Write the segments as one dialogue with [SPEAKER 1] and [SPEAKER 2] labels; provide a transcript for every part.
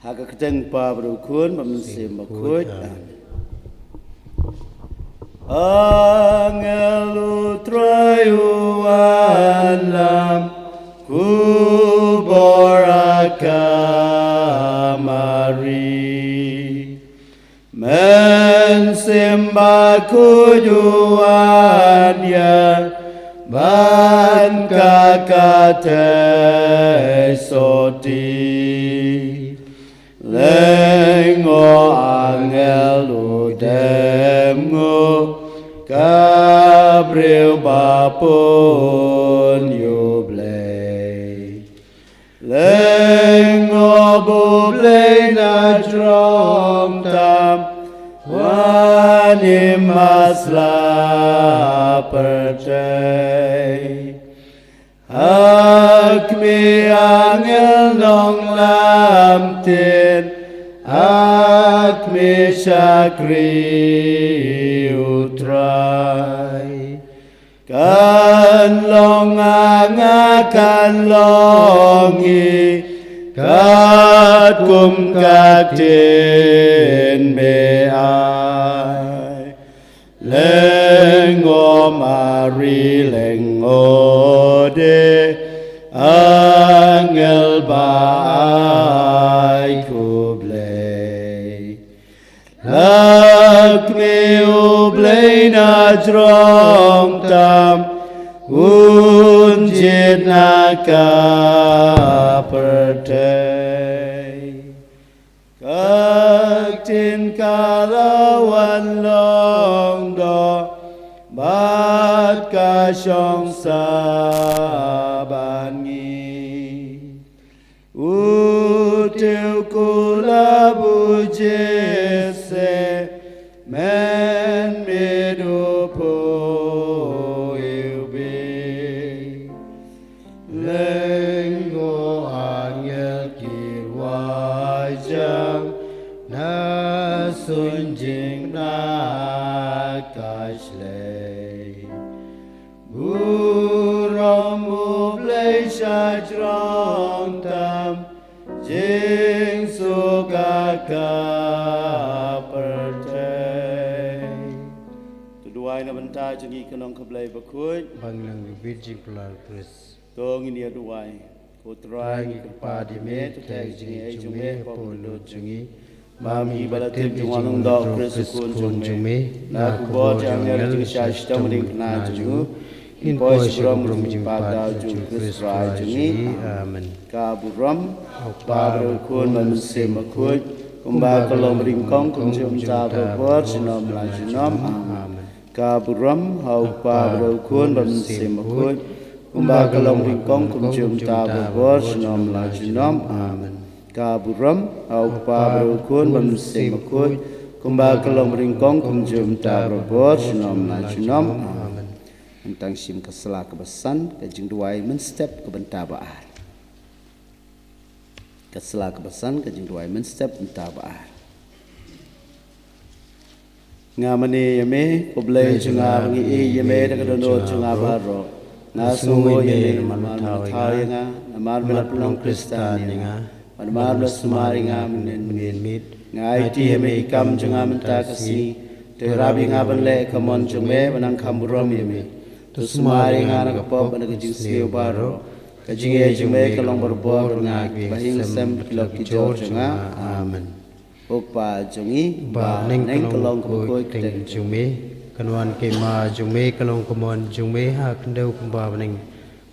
[SPEAKER 1] หากกระจังปาบรูคุ้นมันเสียมคุยAngelu trayuan kuborakamari men simba kujuan ya ban kakate soti lengo angelu demgo Gabriel bapun yublei lengo bublei na drom tam wani masla percay hak mi angel nong lam tin hak mi syakri utrai kan long anga kan longi kat kum katin be ai lengo mari lengo de angel bai kublei Lakmi ublei na drong tam unjit na ka pertei Kak tin kalawan long do bat ka syong sabangi Utiu kula bujese men medupo ilbi Lengo angel ki wajang na sunjing na kashlei Buram ublei syajrong tam Jing suka ka percay Tuduai na banta jangi kanong kablay bakuy
[SPEAKER 2] Banglang bibiji pular pres
[SPEAKER 1] Tong ini aduai Kutrai ngi kapadi me Tutai jangi ay jume Pamulo jangi Mami balatim junganong daw Krisukun jume Na kubo jangi jangi syashta maling kena jangu Inpoy sebelum pada jung Krisrai jangi
[SPEAKER 2] Amen
[SPEAKER 1] Kaburam Pabro kun manusia makut Kumbal kolom ringkong kunjung tabur Sinom lajinom Amen Kaburam hau Pabro kun manusia makut Kumbal kolom ringkong kunjung tabur Sinom lajinom Amen Kaburam hau Pabro kun manusia makut Kumbal kolom ringkong kunjung tabur Sinom lajinom Amen Tentang sim keselah kebesan Kajing duai menstep kebentabaan Keselah kebesan kajing duai menstep bentabaan Ngamani yame Kublai junga bangi i yame Dakadono junga baro Ngasungo yame Namar nga Namar melapulong kristan nga Namar belasumari nga Menin Ngai ti yame ikam junga mentakasi Terabi nga banle kamon jume Manang kamburom yame Tusumari nga nakapop Nagajing siyo baro Kajing e jume kalong berbor ngak bahing sem kilok kijor junga amen opa jungi
[SPEAKER 2] ba neng kalong koi teng jume kanwan ke ma jume kalong komon jume ha kendau kumba neng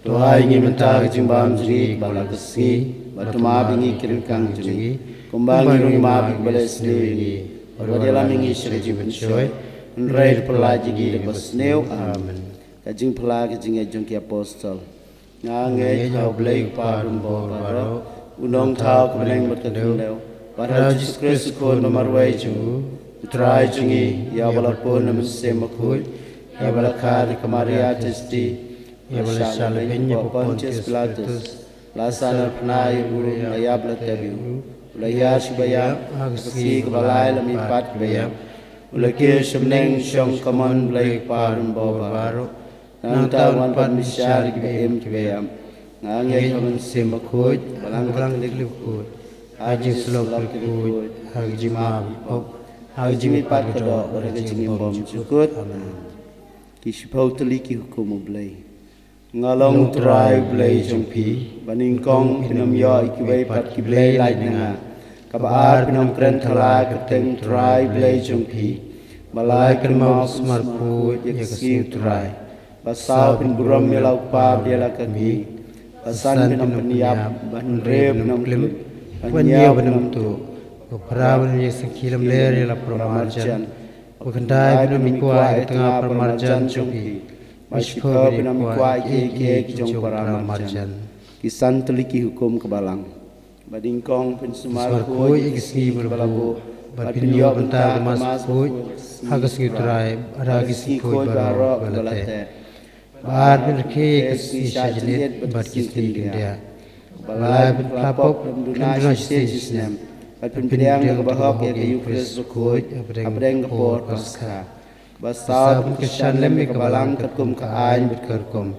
[SPEAKER 1] doai ngi menta jimbam jungi balakasi batuma bingi kirkang jungi kumbang ngi ma bales ni wadela mingi shri jiban shoy nrai pelaji gi basneu amen kajing pelagi kajing e jungki apostol Ngangai hau blai parum boro unong thau kmeneng berkedeu para Jesus Kristus ko namarwai jungu utrai jungi ya balapun namse makui ya balakar kamaria testi ya balashalenya Pontius Pilatus lasana pnai guru ya blatebiu ulaya shibaya agsi balai lami pat baya ulake shemneng shong kaman blai parum boro Nang tawan pat misyar kibem kibem. Ngang yay haman simbakut, balang liklikut.
[SPEAKER 2] Haji selok berkut, haji maaf pop, haji mipat kedok, haji bom cukut.
[SPEAKER 1] Kishpau teliki hukum blai. Ngalong terai blai jongpi, baningkong pinam yo ikiwai pat ki blai lai nanga. Kabar pinam keren thalai keteng terai blai jongpi. Balai kan mau smar put yakasi terai. Basau pin buram melau pa biala kaki. Pasan pinam peniap ban re pinam klim.
[SPEAKER 2] Panya benam tu, perawan yang sekilam ler ialah permarjan. Berkendai benam ikuai tengah permarjan jongpi. Masyhur benam ikuai ke jong permarjan. Kisan
[SPEAKER 1] teliki hukum kebalang. Badingkong pin sumar
[SPEAKER 2] koi ikisi berbalabu. Badpin yo bentar mas koi hagas ngitrai ada kisi koi baru balate. Bar bin ke kisi sajelit bad kisi dia. Balai berkelapok dan dunasisnya. Berpindah ke bahok ya kayu kris berkut, abdeng kepor paska. Basau kesan lemi kebalang kekum keain berkerkum.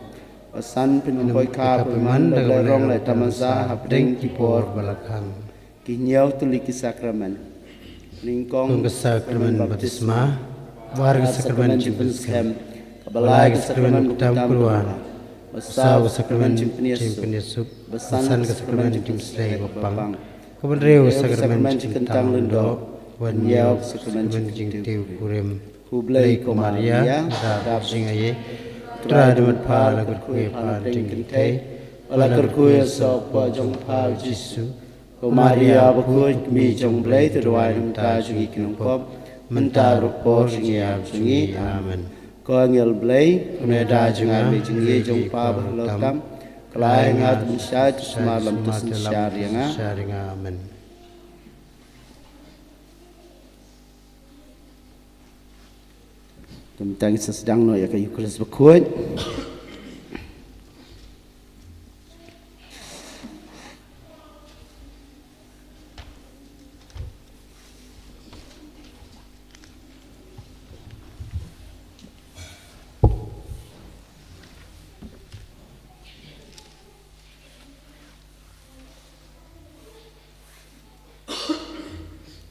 [SPEAKER 2] Basan pinamboy kap peman dan rong lai tamasa abdeng kipor balakang. Kinyau tuliki sakramen. Lingkong sakramen baptisma, warga sakramen cimpenskem, kebalai sakramen kutam keluar. Basau sakramen cimpin Yesus, basan sakramen cimpin selai bapang. Kemudian reu sakramen cimpintang lendo, wan yau sakramen cimpintiu kurim. Hublai komaria, darab singaye, teradamat pala kerkue pala tingkintei, pala kerkue sopa jong pala Yesus. Komaria bakut mi jong blai terwai nunta jungi kinongkop, menta rupor singiap jungi, amen. Ko ngel blai kuneda jungai be jingi jong pa balokam kelai ngat misat semalam tusen syarianga amen.
[SPEAKER 1] Tentang sesedang no ya kayu keras bekut.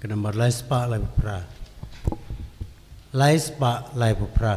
[SPEAKER 2] Nomor lai spa lai pupra, lai spa lai pupra.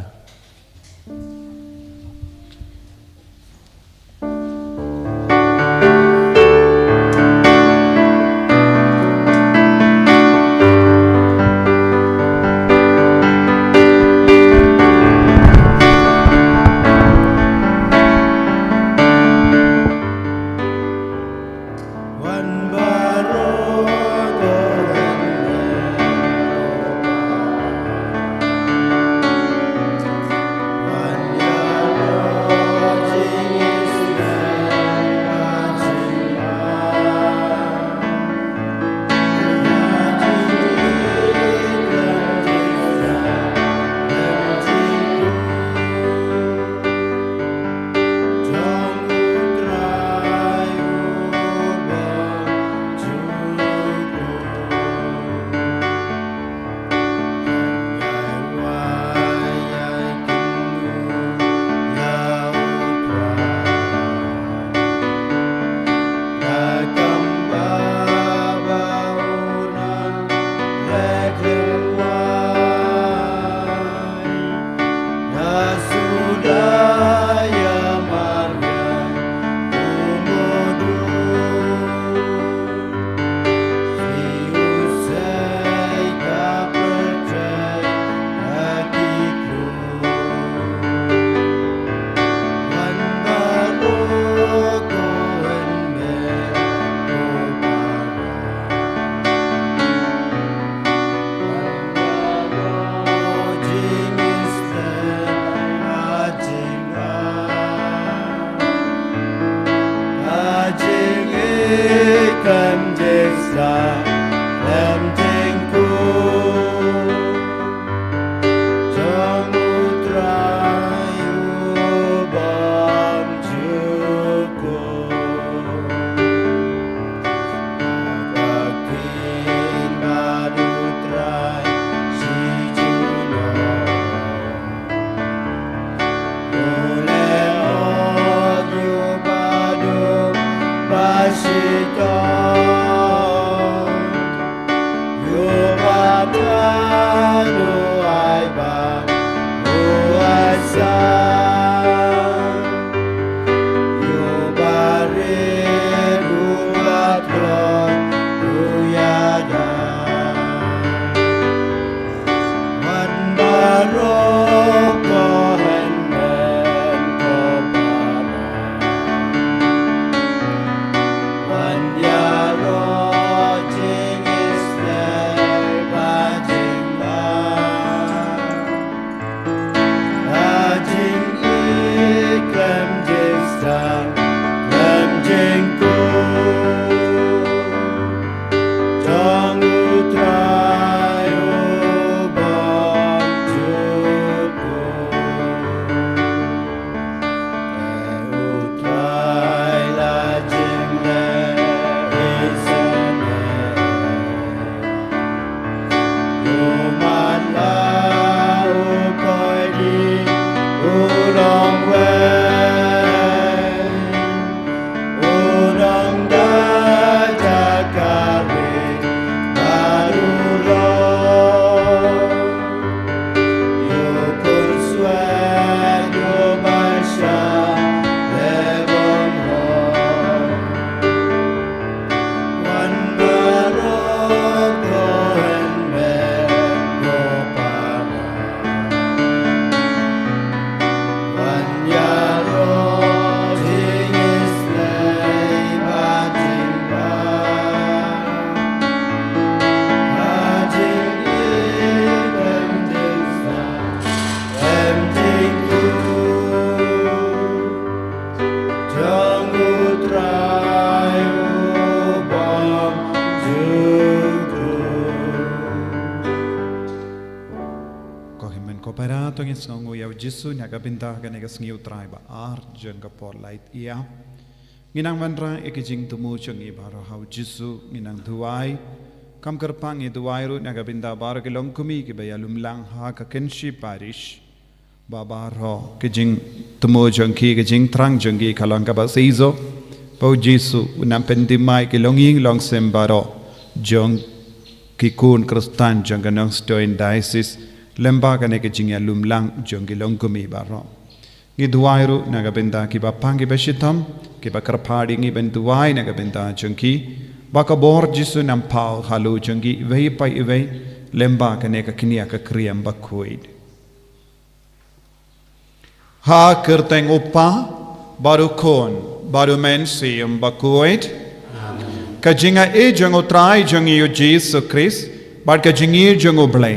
[SPEAKER 3] to ngis ngongu yaw Jisu nyaga binta ka nega sngiu trai ba ar jeng ka por light ia nginang mandra ekijing tumu chang i baro hau Jisu nginang duai kam kerpang i duai ru nyaga binta baro ke longkumi ke bayalum lang ha ka kenshi parish baba ro kijing tumu chang ki kijing trang jang ki kalong ka ba seizo pau Jisu unam pendimai ke longing long sembaro jong ki kun kristan jang ka nong stoin diocese lemba ka ne kijing ya lumlang jong ki longkumi baro ngi duai ru naga benda ki ba pangi ba shitam ki ba karphadi ngi ben duai naga benda jong ki ba ka bor Jisu nam pau halu jong ki vei pai vei lemba ka ne ka kinia ka kriam ba kuid ha kerteng upa baru kon baru men siam ba kuid ka jinga e jong utrai jong yu Jesus Christ bat ka jingi jong oblai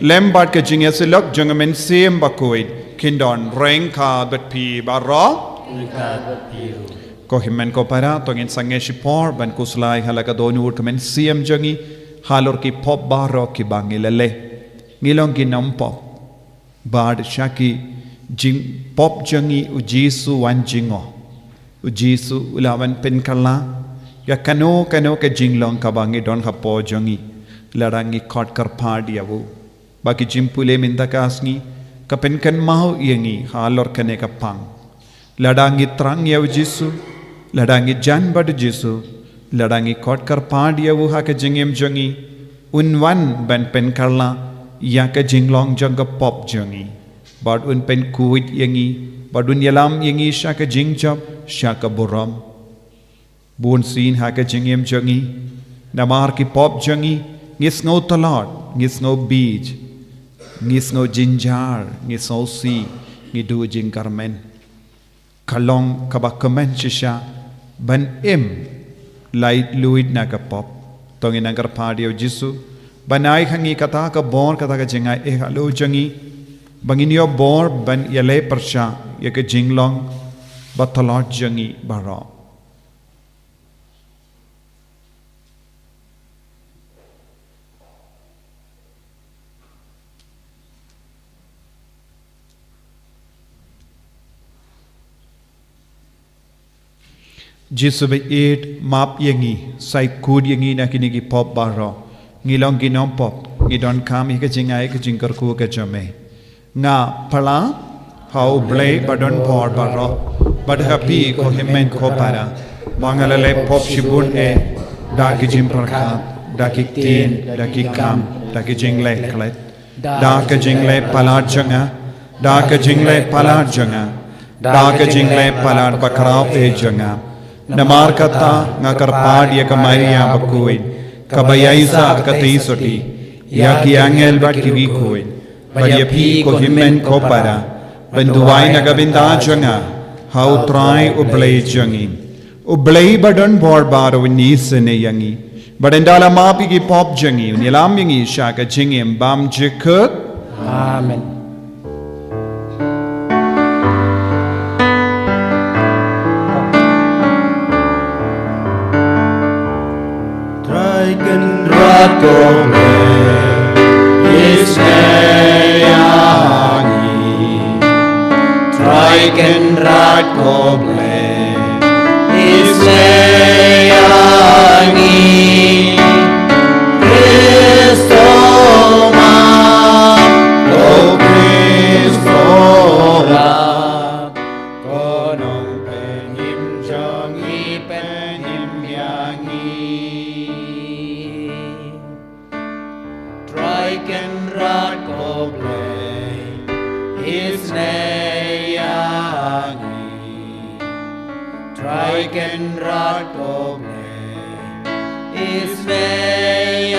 [SPEAKER 3] lem bat ka jinga selok jong men siam ba kuid kindon reng ka bat pi baro ko himen ko para tongin sange shipor ban kuslai halaka donur kamen siam jongi halor ki pop baro ki bangilele ngilong ki nampo bad shaki jing pop jongi u Jisu wan jingo u Jisu ulawan pen kala ya kano ka jinglong ka bangi don hapo jongi larangi khot kar phadiawu baki jimpule minda kasngi kapen kan mau yengi halor kane ka pang ladangi trang yaw Jisu ladangi jan bad Jisu ladangi khot kar phadiawu ha ka jingem jongi unwan ban pen kala ya ka jinglong jong ka pop jongi bad un pen kuit yengi badun yalam yengi sha ka jingjob sha ka buram bun sin ha ka jingem jongi namar ki pop jongi ngis ngo talot ngis ngo beach ngis ngo jinjar ngis ngo si ngidu jing karmen kalong kabakamen shisha ban im light luid na ka pop tongin ang karpadio Jisu banai hangi kata ka bor kata ka jingai e halo jongi bangin yo bor ban yale persha ya ka jinglong batalot jongi baro Jisu be eat map yengi sai kud yengi na kini ki pop baro ngilong ginom pop ngidon kam hi ka jingai ka jingkar ku ka jame nga pala how blay badon por baro bad happy ko himen ko para mangalale pop shibun e da ki jim prakha da ki tin da ki kam da ki jingle klet da ka jingle palat janga da ka jingle palat janga da ka jingle palat bakrao e janga namar kata ngakarpad ya kamaria bakuin kabayaisa katisoti ya ki angel bat ki wikuin baya pi ko himen ko para benduai nagabinda janga how try ublay jangi ublay badon bor baro nisene yangi badendala mapi ki pop jangi nilam yangi shaka jingim bam jikut
[SPEAKER 1] Amen. Ratome isneyangi Traiken ratkoble isneyangi Kristo ma o Kristo ra konong penim jongi penim yangi Traiken ratkoble isneyangi Traiken ratkoble isneyangi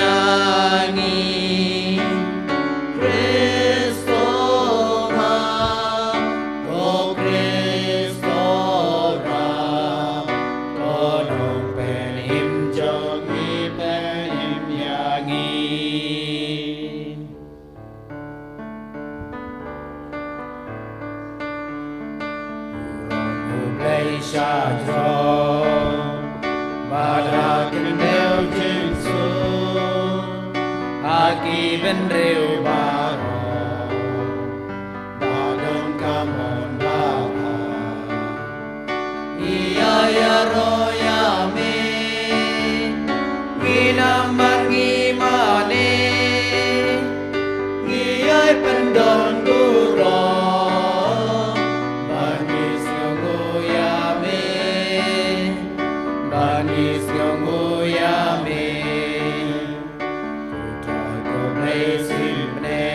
[SPEAKER 1] Kristo ma o Kristo ra konong penim jongi penim yangi Shadro Badakin Neo Jinsu Aki Ben Reu Baro don guro banis nguyame banis nguyame ko blessing ne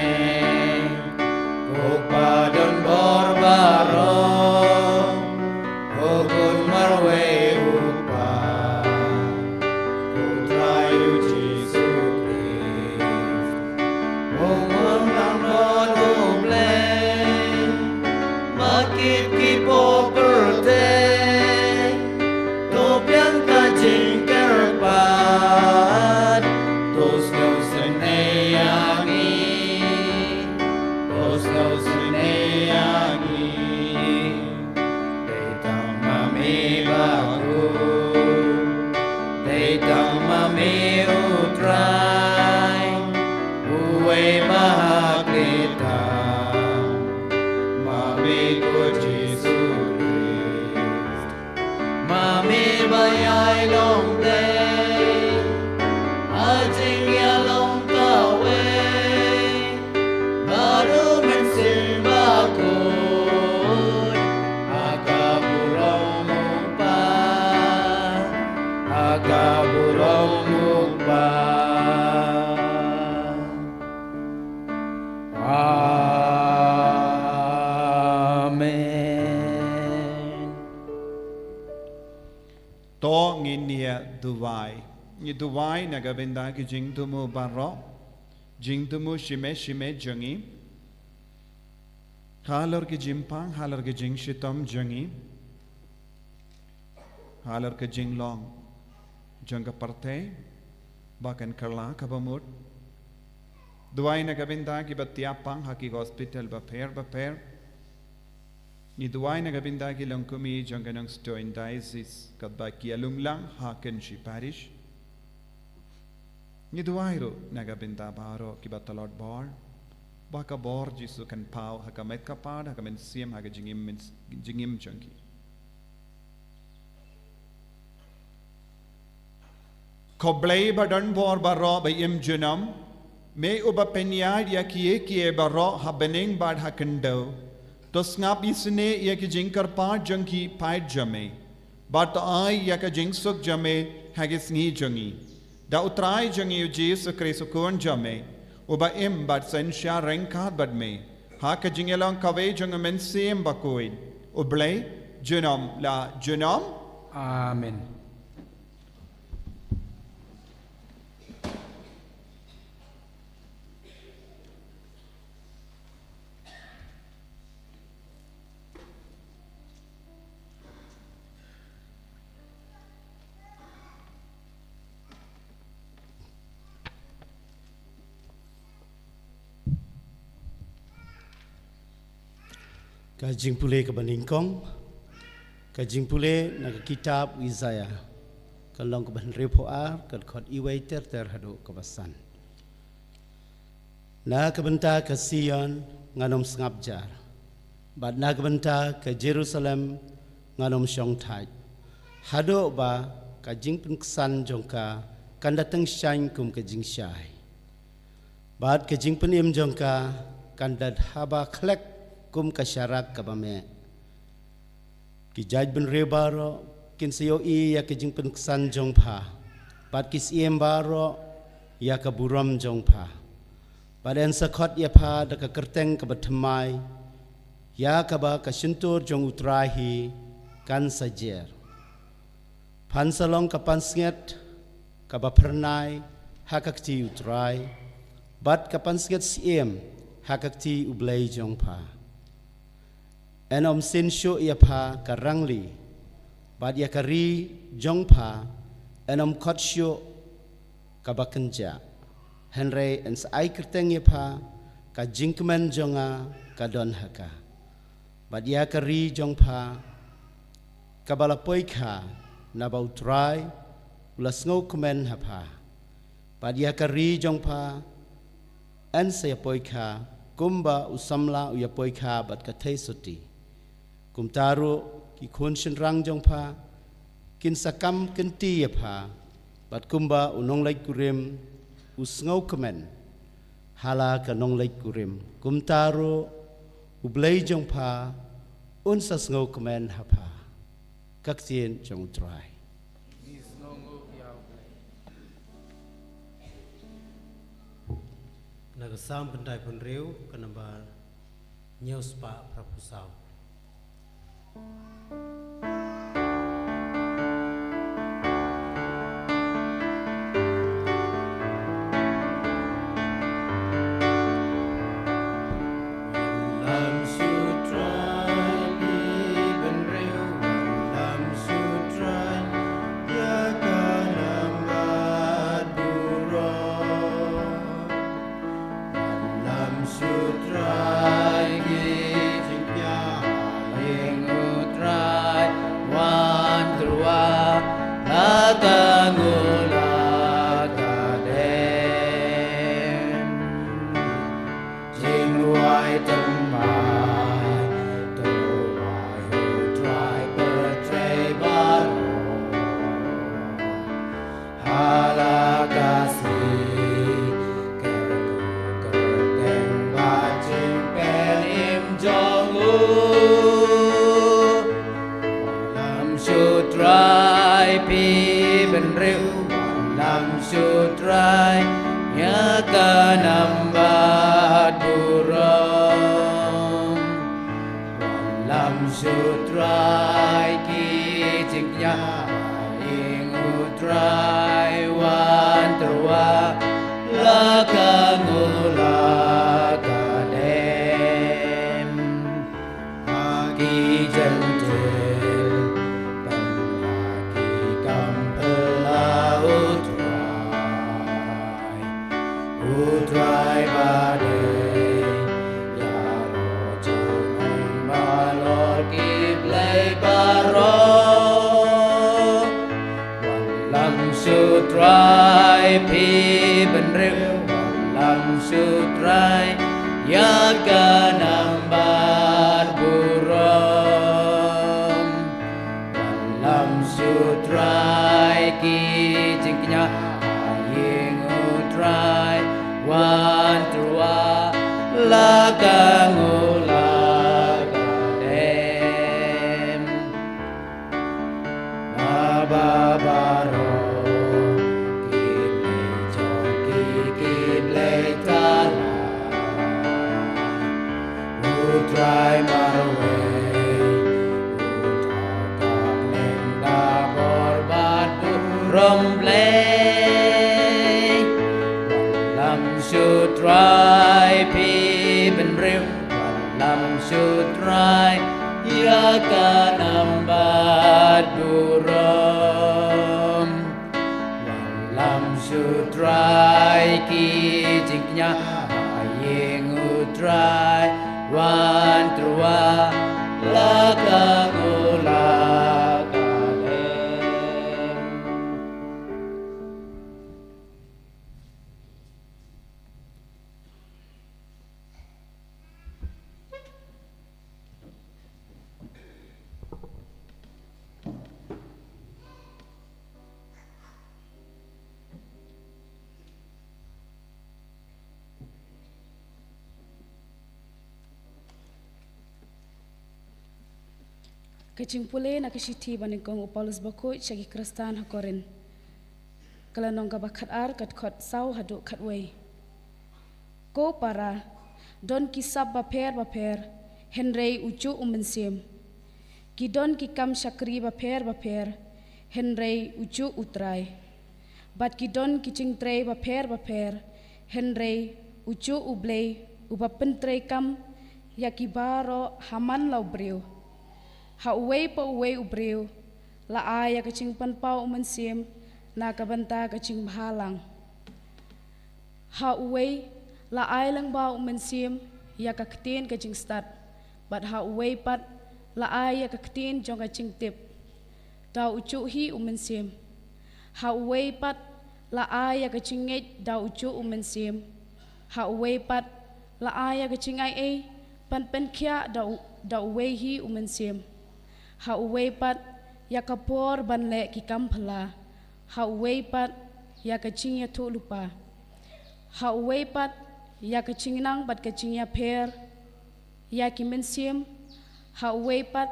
[SPEAKER 1] ko padon borbaro ko kun marwe upa ko trayu Jesus Makit kipo perte to piang ka jingkerpat tos ngau seneyangi Deitang mami baku Deitang mami utrai Uwe mahaklita Mami ko Jesus Christ Mami bayay long day Ajing yalong kawe Baru mensimbakut Akaburong mukpa Akaburong mukpa Amen.
[SPEAKER 3] To nginia duwai. Ni duwai nagabenda ki jingtumu barro. Jingtumu shime jangi. Halor ki jimpang, halor ki jing shitom jangi. Halor ki jinglong. Jangka parte. Bakan karla kabamut. Duwai nagabenda ki batiapang haki hospital baper. Ni duwai nagabenda ki langkumi jangkanang stoin diocese kadba ki alumlang haken shi parish. Ni duwai ro nagabenda baro ki batalot bar. Baka bor jisu kan pau haka met kapad haka men siem haka jingim jangi. Koblei badan bor baro bayim junam. Me uba penyar ya kiye baro habening bad hakendo. Tos ngap isne ya ki jingkar pa jangki pait jame. Bat ai ya ka jingsuk jame hagis ngi jangi. Da utrai jangi u Jesu Kristo kun jame. Uba im bat sensya rengkat bad me. Ha ka jingelang kawe jang men sim bakoid. Ublei junam la junam.
[SPEAKER 2] Amen.
[SPEAKER 1] Kajing pule ke Baningkong, kajing pule nak kitab Isaiah, kalau ke Banrepoar, ke khot iway terhadu kebasan. Na kebenta ke Sion nganom sengabjar, bad na kebenta ke Jerusalem nganom syongtai. Hado ba kajing pengkesan jongka kan datang syang kum kajing syai. Bad kajing penim jongka kan dad haba klek kum kasyarak kabame kijaj ben rebaro kin sayo ya kijing penkesan jongpa pat kis iem baro ya kaburam jongpa paden sakot ya pa da ka kerteng ka bathmai ya ka ba ka sintur jong utrahi kan sajer pansalong ka pansnget ka ba pernai hakakti utrai bat ka pansnget siem hakakti ublai jongpa enom sin shu ya pa karangli bad ya kari jongpa enom kot shu kabakenja henry ens ai kerteng ya pa ka jingkmen jonga ka don haka bad ya kari jongpa kabala poika na bautrai ulas ngau kemen hapa bad ya kari jongpa ens ya poika kumba usamla uya poika bad ka suti kumtaru ki kun rang jongpa kin sakam kenti ya pa bat kumba unong lai kurim usngau kemen hala kanong lay kurim kumtaro ublay jong pa unsas ngau kemen hapa kaksien jong try
[SPEAKER 2] Nagasam pentai pun riu kenapa news pa prapusau.
[SPEAKER 4] Kacing pule na kashiti baning kong Paulus bako chagi Kristan hakorin. Kalanong kabakat ar kat kot sau hadu katway. Ko para don kisab baper Henry ucu umensim. Kidon kikam syakri baper Henry ucu utrai. Bat kidon kicing tray baper Henry ucu ublay ubapentray kam yakibaro haman lau breu. Ha uway pa uway ubreu, la aya kacing panpau umensim, na kabanta kacing bahalang. Ha uway, la ay lang ba umensim, ya kaktin kacing start, but ha uway pat, la ay ya kaktin jong kacing tip. Da ucu hi umensim. Ha uway pat, la ay ya kacing ngit da ucu umensim. Ha uway pat, la ay ya kacing ay pan kia da uway hi umensim. Ha uway pat ya kapor banle ki kampala. Ha uway pat ya kacing ya tu lupa. Ha uway pat ya kecing nang bat kecing ya per ya ki mensiam ha uwe pat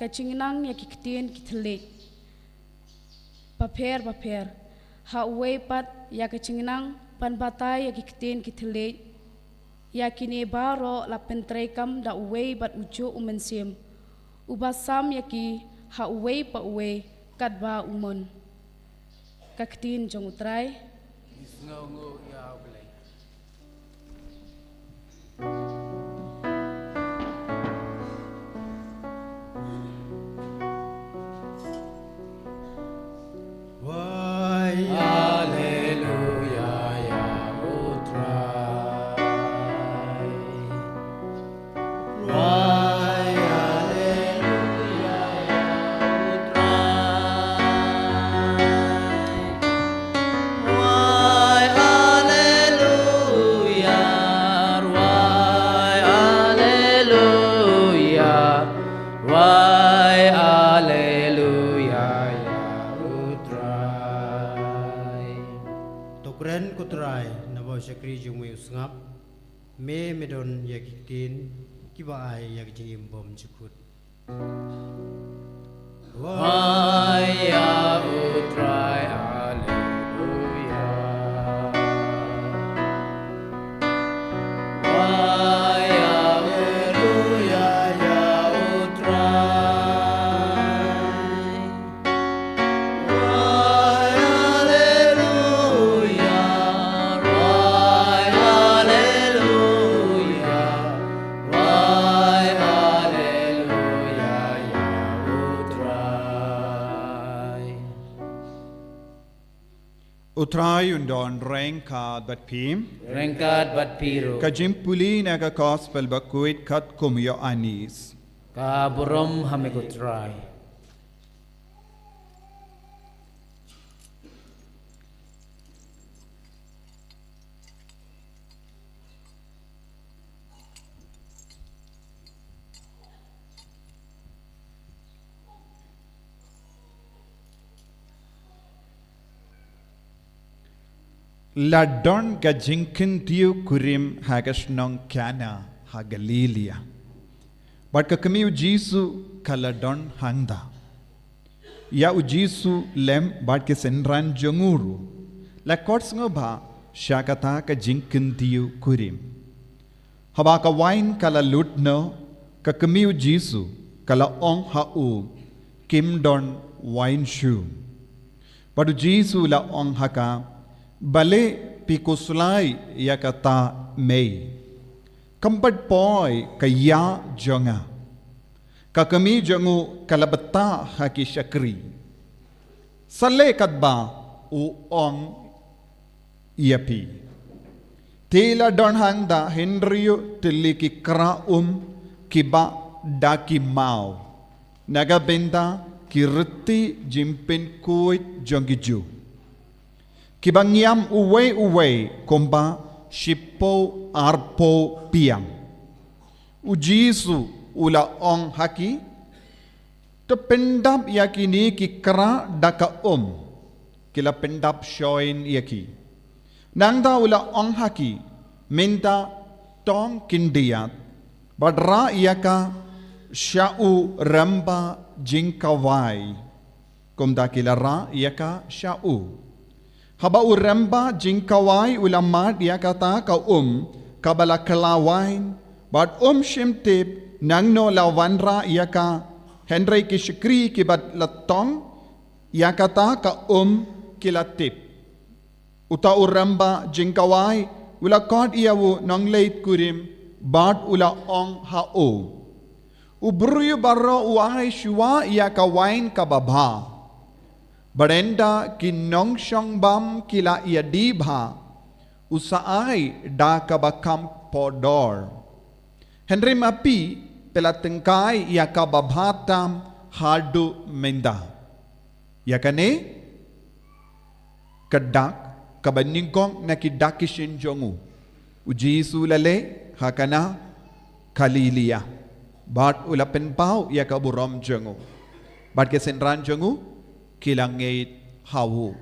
[SPEAKER 4] kecing nang ya ki ketien ki tele paper ha uwe pat ya kecing nang pan batai ya ki ketien ki tele ya kini baro la pentrekam da uwe bat ujo umensiam ubasam ya ki ha uwe pa uwe kat ba umon kaktin jong utrai
[SPEAKER 2] Isngongo ya belai. Why hallelujah ya utrai. Why hallelujah ya utrai. Why hallelujah. Why hallelujah. Why hallelujah ya utrai. Tokren kutrai nabo syakri jumui usngap me medon yakitin kibai yakjing bom cukut. Why ya utrai hallelujah. Why hallelujah ya utrai. Why hallelujah. Why hallelujah. Why hallelujah ya utrai.
[SPEAKER 3] Utrai undon rengka bat pim.
[SPEAKER 2] Rengkat bat piru.
[SPEAKER 3] Kajimpuli naga gospel bakuit kat kumyo anis.
[SPEAKER 2] Ka burom hamikutrai.
[SPEAKER 3] Ladon gajinkin tiu kurim hagas nong kana ha Galilia. But kakamiu Jisu kaladon hangda. Ya u Jisu lem but ke senran jonguru. La kots ngoba syakata kajinkin tiu kurim. Haba ka wine kala lutno kakamiu Jisu kala ong ha u kim don wine shoe. But Jisu la ong haka bale pikuslai ya kata mei kampat poi kaya jonga kakami jongu kalabata haki syakri sale katba u ong iapi tela don hangda henryu tiliki kra kiba daki mau naga benda kirti jimpin kuit jongiju kibangyam uwe komba shipo arpo piang ujisu ula ong haki tependap yakini ki kera daka kila pendap shoin yaki nangda ula ong haki minta tong kindiat badra yaka shau ramba jinkawai komda kila ra yaka shau haba uramba jingkawai ulamat dia kata ka kabala kelawain bad shimtip nangno lawanra ia ka Henry ki shikri ki bat latong ia kata ka kilatip uta uramba jingkawai ula kod iawu nang leit kurim bad ula ong ha ubruyu barro uai shua ia ka wain ka babha Barenda ki nong shong bam kila ia dibha usaai da kabakam podor. Henry mapi pela tengkai ia kababhatam hadu menda. Ya kane kadak kabaningkong nakidakishin jongu. Uji sulale hakana kalilia. Bat ulapen pau ia kaburom jongu. Bat kesenran jongu kilangit hawu.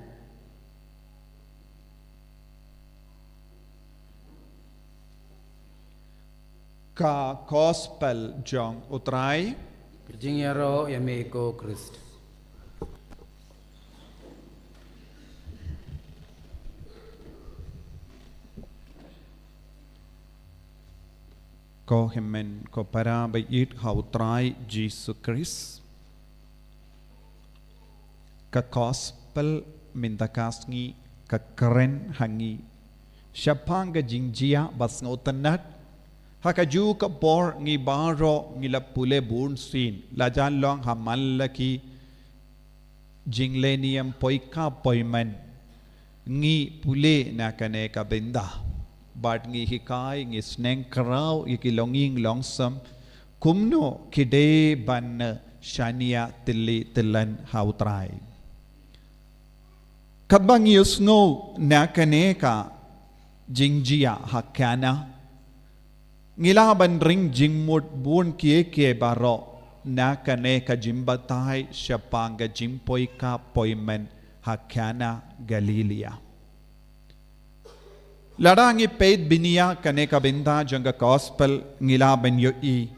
[SPEAKER 3] ka gospel jong utrai
[SPEAKER 2] Jingyaro Yameko Christ.
[SPEAKER 3] ko himmen ko para by it how try Jesus Christ ka gospel mintakasngi ka keren hangi syapanga jingjia bas ngotanat hakaju ka bor ngi baro ngi la pule bun sin la jan long hamal laki jinglenium poika poiman ngi pule na kane ka benda but ngi hikai ngi sneng karau iki longing longsam kumno kide ban shania tilli tilan hautrai kabang yusno na kane ka jingjia hakana ngila ban ring jingmut bun kie baro na kane ka jimbatai syapanga jimpoi ka poimen hakana Galilea ladangi paid binia kane ka binda janga gospel ngila ban yo i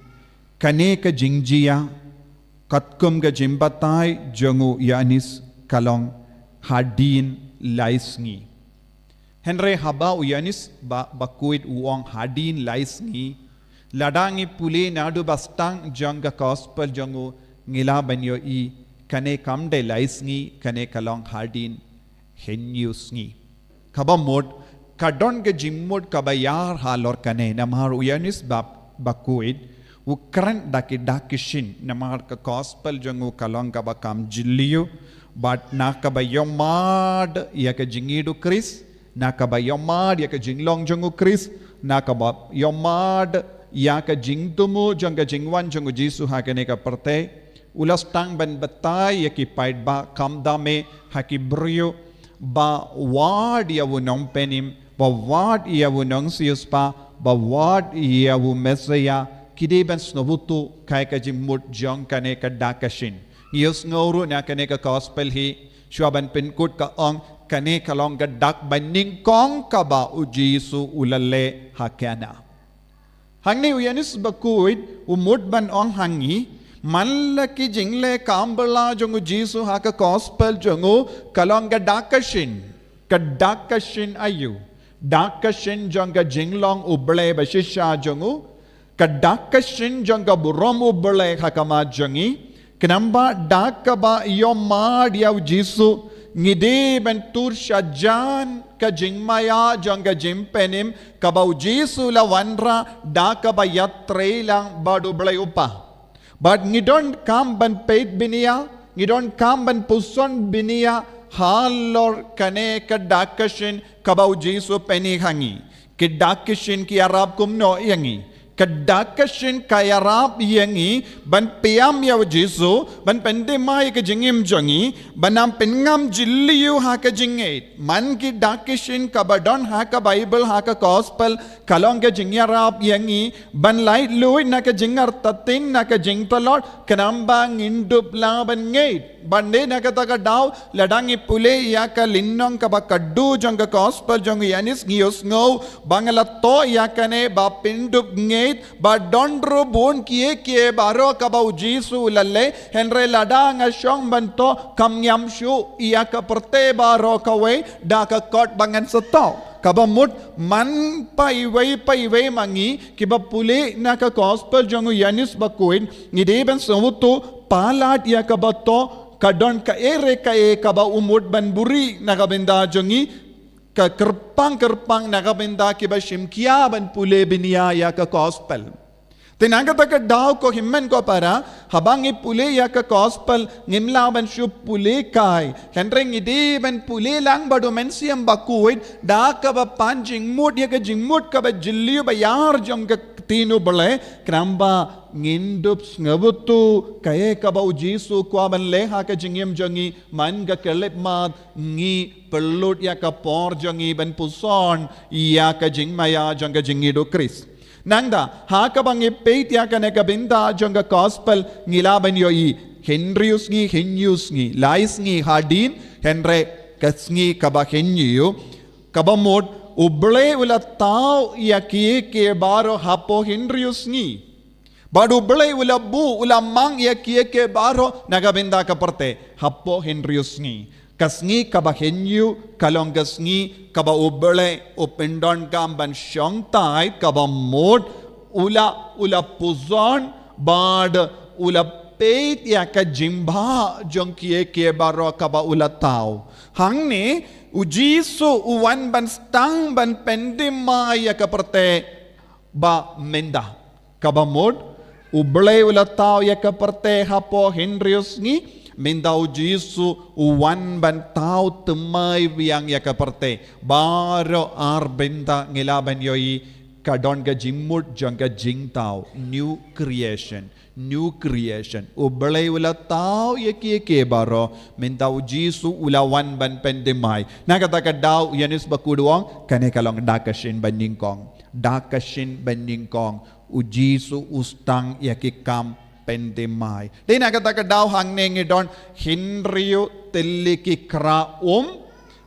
[SPEAKER 3] kane ka jingjia katkum ga jimbatai jangu yanis kalong hadin laisngi Henry haba uyanis bakuit uong hadin laisngi ladangi puli nadu bastang janga gospel jangu ngila banyo i kane kamde laisngi kane kalong hadin henyusngi kaba mod kadon ke jimmod kabayar halor kane namar uyanis bakuit ukran dakishin namar ka gospel jangu kalong kaba kam jilliyo but nakabayomad ya ka jingidu Chris nakabayomad ya ka jinglong jangu Chris nakabayomad ya ka jingtumu janga jingwan jangu Jisu hakane ka parte ulas tang ban batay ya ki paid ba kamdame hakibrio ba wad ya wunong penim ba wad ya wunong siuspa ba wad ya wu mesaya kideban snobutu kay ka jimmut jong kane ka dakashin Yus ngoro na kane ka gospel hi shuaban pinkut ka ong kane kalong ka dak baning kong ka ba u Jisu ulale hakana hangni uyanis bakuit umut ban ong hangi manlaki jingle kambala jongu Jisu haka gospel jongu kalong ka dakashin ayu dakashin jonga jinglong uble bashisha jongu ka dakashin jonga burom uble hakama jongi Kenamba dakaba yomad yaw Jisu ngide bentur syajan ka jingmaya jangga jimpenim kabau Jisu la wanra dakaba yatre lang badu blay upa. But ngidon kam ban paid binia, ngidon kam ban puson binia halor kane ka dakashin kabau Jisu peni hangi. Ki dakashin ki Arab kumno yangi. Kadakashin kayarap yangi ban piam yaw Jisu ban pendemay ka jingim jangi banam pengam jilliyu ha ka jingait man ki dakashin kabadon ha ka Bible ha ka gospel kalong ka jingyarap yangi ban light luy na ka jingar tatin na ka jingtalot kanamba ngindup laban ngait bande na ka taga daw ladangi pule ya ka linnong ka ba kaddu jang ka gospel jang yanis ngiyos ngaw bangalato ya ka ne ba pindup ngait ba dondro bon kie baro ka ba Jisu lalle henre ladang asyong banto kamnyam shu iya ka perte baro ka we da ka kot bangan sato kabamut man paiway mangi kiba puli na ka gospel jangu yanis bakuin ngideben samuto palat ya ka bato kadon ka ere ka e kaba umut ban buri nakabenda jangi ka kerpang nakabenda kiba shimkia ban pule binia ya ka gospel Tinangka ka daw ko himmen ko para habang ipuli ya ka gospel ngimla ban shu puli kai henreng idi ban puli lang bado mensiam bakuit da ka ba panjing mut ya ka jingmut ka ba jilliu ba yar jong ka tinu bale kramba ngindup ngabutu kaye ka ba Jisu kwa ban leha ka jingim jongi man ka kelep mat ngi pelut ya ka por jongi ban puson ya ka jingmaya jong ka jingido Chris Nangda, hakabang ipait ya ka nakabinda jangga gospel ngilaban yo i Henryus lais ngi hadin Henry kasngi kaba henyu kabamod uble ula tau ya kie ke baro hapo Henrius ngi. Badu uble ula bu ula mang ya kie ke baro nagabenda kaparte hapo Henrius ngi. Kasngi kaba henyu kalong kasngi kaba uble upendon kamban syong tai kaba mod ula puzon bad ula peit ya ka jimba jong kie ke baro kaba ula tau. Hang ni ujisu uwan ban stang ban pendima ya kaparte ba menda kaba mod uble ula tau ya kaparte hapo Henrius ngi menda ujisu uwan ban tau temai biang ya kaparte baro arbenda ngilaban yoi kadon ga jimmut jong ga jing tau new creation ubalay ula tao yaki baro mintaw jisu ulawan ban pendemay nakataka daw yanis bakuduang kane kalong dakashin baningkong ujisu ustang yaki kam pendemay di nakataka daw hangneng idon hinriyo teliki kra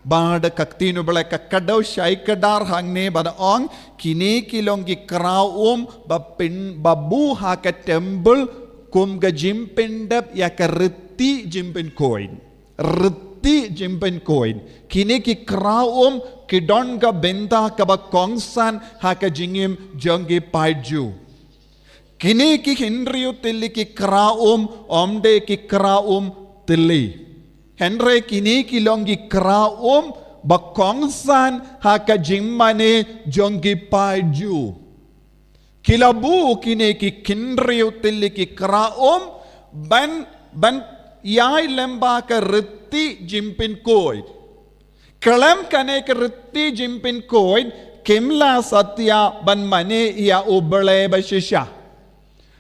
[SPEAKER 3] bada kaktinu bala kakadaw syai kadar hangne bada ong kini kilong ki kraum babu ha ka temple kum ga jimpendap ya ka reti jimpen coin kini ki kraum ki don ga benda ka ba kongsan ha ka jingim jongi paiju kini ki hinriyo tilli ki kraum omde ki kraum tilli Henry kini kilonggi kraum bakongsan haka jimmane jonggi paju. Kilabu kini ki kinriu tilli ki kraum ban yai lemba ka reti jimpin koid. Kalam kane ka reti jimpin koid kimla satya ban mane ya ubale bashisha.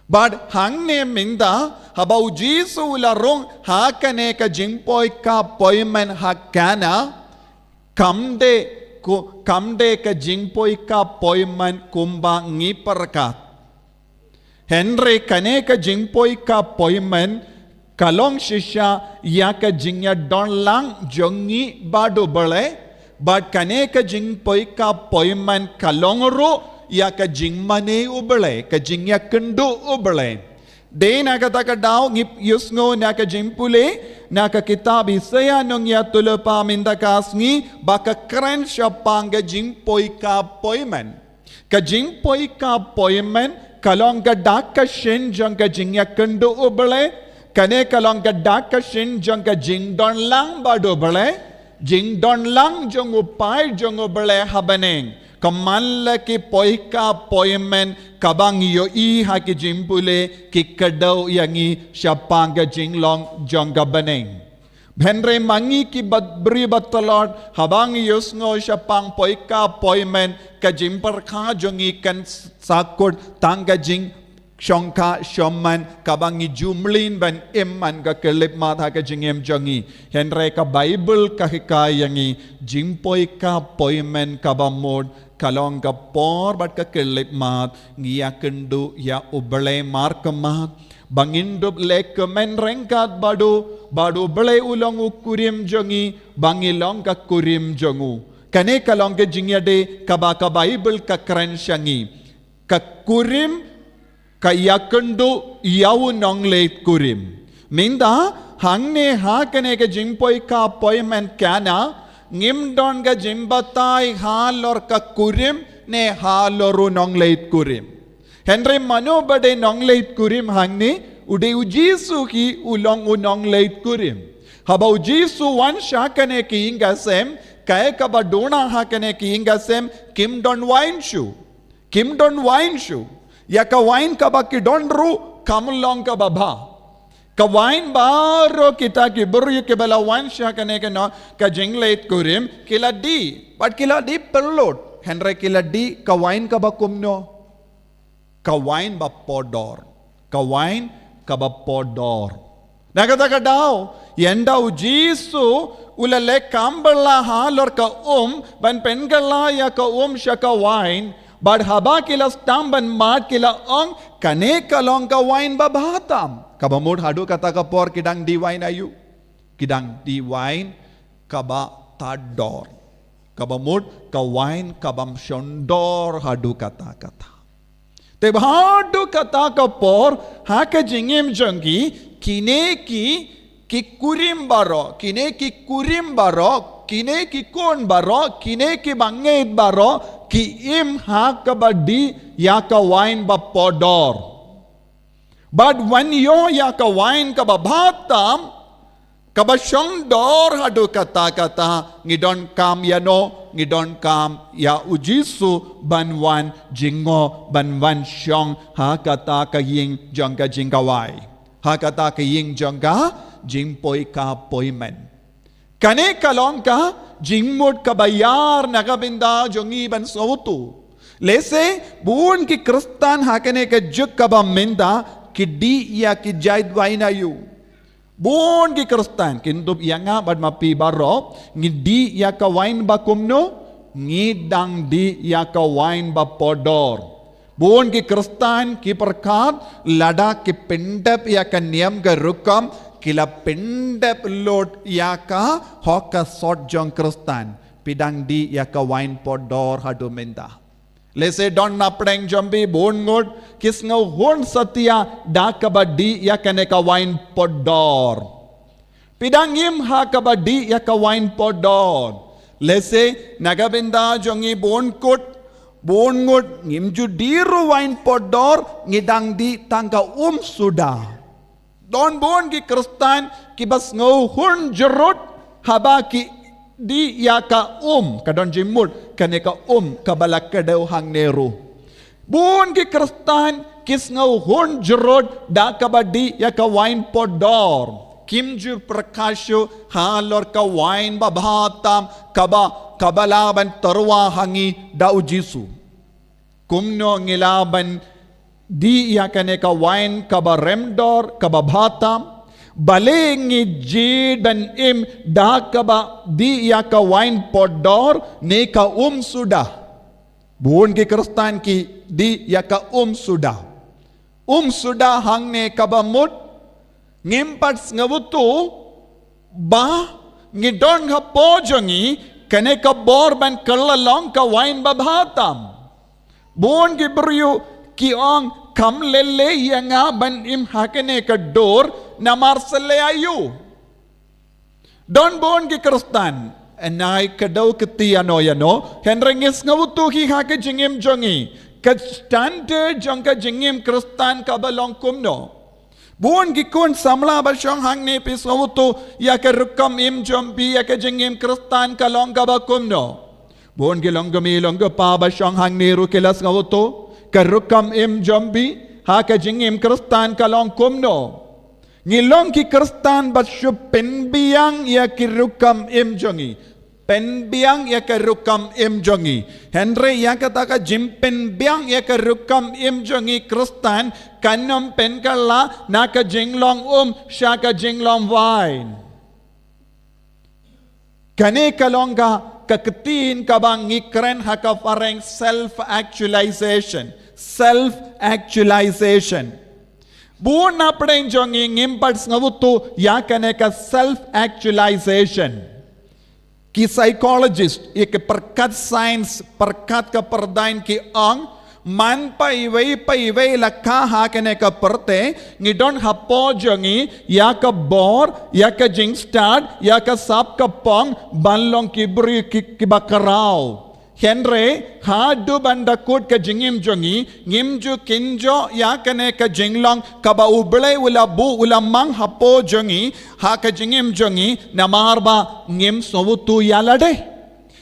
[SPEAKER 3] But hangne minda habau jisu larong hakane ka jingpoy ka poyman hakana kamde ka jingpoy ka poyman kumba ngiparkat Henry kane ka jingpoy ka poyman kalong shisha ya ka jingya don lang jongi bado bale but kane ka jingpoy ka poyman kalong ro ya ka jingmane ubale ka jingya kendo ubale de na kata daw ngip yusngo na ka jimpule na ka kitab Isaya nong ya tulpa minda kasngi baka kren siya pang ka jingpoy ka poyman kalong ka daka shin jang ka jingya kendo ubale kane kalong ka daka shin jang ka jingdon lang bado ubale jingdon lang jang upay jang ubale habaneng Kamanla ki poika poimen kabang yo I haki jimpule ki kadaw yangi syapanga jinglong jongga baneng. Henry mangi ki bri batalot habang yusngo syapang poika poimen ka jimpar ka jongi kan sakut tangga jing syongka syoman kabangi jumlin ban iman ka kelip mata ka jingem jongi Henry ka Bible ka hikayangi jimpoy ka poimen kabamod kalong ka por bat ka kelip mat ngiya kendu ya ubale markemat bangindup lekemen rengkat badu ubale ulong ukurim jongi bangilong ka kurim jongu kane kalong ka jingya de kabaka Bible ka kren syangi ka kurim kaya kendu yaw nong late kurim minda hangne ha kane ka jingpoy ka poimen kana ngimdon ga jimbatay halor ka kurim ne haloru nong late kurim Henry mano bade nong late kurim hangne ude ujisu ki ulong unong late kurim haba ujisu wan shakane ki ingasem kaya ka badona hakane ki ingasem kimdon wine shoe ya ka wine ka ba ki donru kamlong ka baba ka wine baro kita ki buru ke bala wine sha kane ke no ka jinglate kurim kila di perlot Henry kila di ka wine ka ba kumno ka wine ba podor nakata ka daw yenda ujisu ulale kambala halor ka ban pengala ya ka sha ka wine But haba kila stamban mat kila ong kane kalong ka wine babatam. Kabamud hadu kata kapor kidang di wine ayu. Kidang di wine kaba tador. kabamut ka wine kabam shondor hadu kata. Te hadu kata kapor ha ka jingim jangi kine ki kurim baro, kine ki kon baro, kine ki bangait baro, ki im ha kabadi ya ka wine ba podor. But when yo ya ka wine ka babatam, ka ba shondor hadu kata, ngidon kam yano, ngidon kam ya ujisu banwan jingo banwan shong ha kata ka ying jong ka jingawai. Ha kata ka ying jong ka jing poi ka poi men. Kane kalong ka jingmut kabayar nakabinda jongi ban sautu. Lese buun ki kristan hakane ka juk kaba minda ki di ya ki jaid waina yu. Buun ki kristan kintup yanga bad mapi baro ngi di ya ka wain ba kumno ngi dang di ya ka wain ba podor. Buun ki kristan ki perkat lada ki pendap ya ka niam ka rukam kila pendap lot ya ka hoka sort jong kristan pidang di ya ka wine podor hadu minda. Lese don na preng jambi bon ngot kis ngau hon satya da kabadi ya kane ka wine podor. Pidang im ha kabadi ya ka wine podor. Lese nagabinda jongi bon ngot ngim ju diru wine podor ngidang di tangka suda. Don bon ki kristan ki bas ngau hun jerut haba ki di ya ka kadon jimut kane ka kabalak kadau hang neru. Bon ki kristan kis ngau hun jerut da kabadi ya ka wine podor. Kimju prakasyo halor ka wine babhatam kabalaban tarwa hangi da ujisu. Kumno ngilaban di ya kane ka wine kaba remdor kaba bhatam balengi jid ban im da kaba di ya ka wine podor ne ka suda. Buon ki kristan ki di ya ka suda. Suda hang ne kaba mut ngimpats ngabutu ba ngidon ha pojongi kane ka bor ban kalalong ka wine babhatam. Buon ki brio ki ong kam lele yanga ban im hakane ka dor na marsale ayu. Don bon ki kristan anay kadaw kiti ano yano henrengis ngawutu hi hake jingim jongi ka standard jong ka jingim kristan ka balong kumno. Buon ki kun samla ba syong hang ne pis ngawutu ya ka rukam im jombi ya ka jingim kristan ka long ka ba kumno. Buon ki longgami longga ba syong hang ne rukilas ngawutu karukam im jombi haka jingim kristan kalong kumno ngilong ki kristan basyo penbiang ya kirukam im jongi penbiang ya karukam im jongi Henry ya kata jim penbiang ya karukam im jongi kristan kanom penkala naka jinglong shaka jinglong wine kane kalong ka kaketin kabang ngikren haka fareng self-actualization. Buon na preng jongi ngimpats ngavutu ya kane ka self-actualization. Ki psychologist ik perkat science perkat ka perdain ki ang man pa iway lakha ha kane ka perte ngidon hapo jongi ya ka bor ya ka jing start ya ka sap ka pong banlong kibri ki bakarao. Henry hadu banda kut ka jingim jongi ngimju kinjo ya kane ka jinglong kaba ublay ula mang hapo jongi ha ka jingim jongi namarba ngim sovutu yalade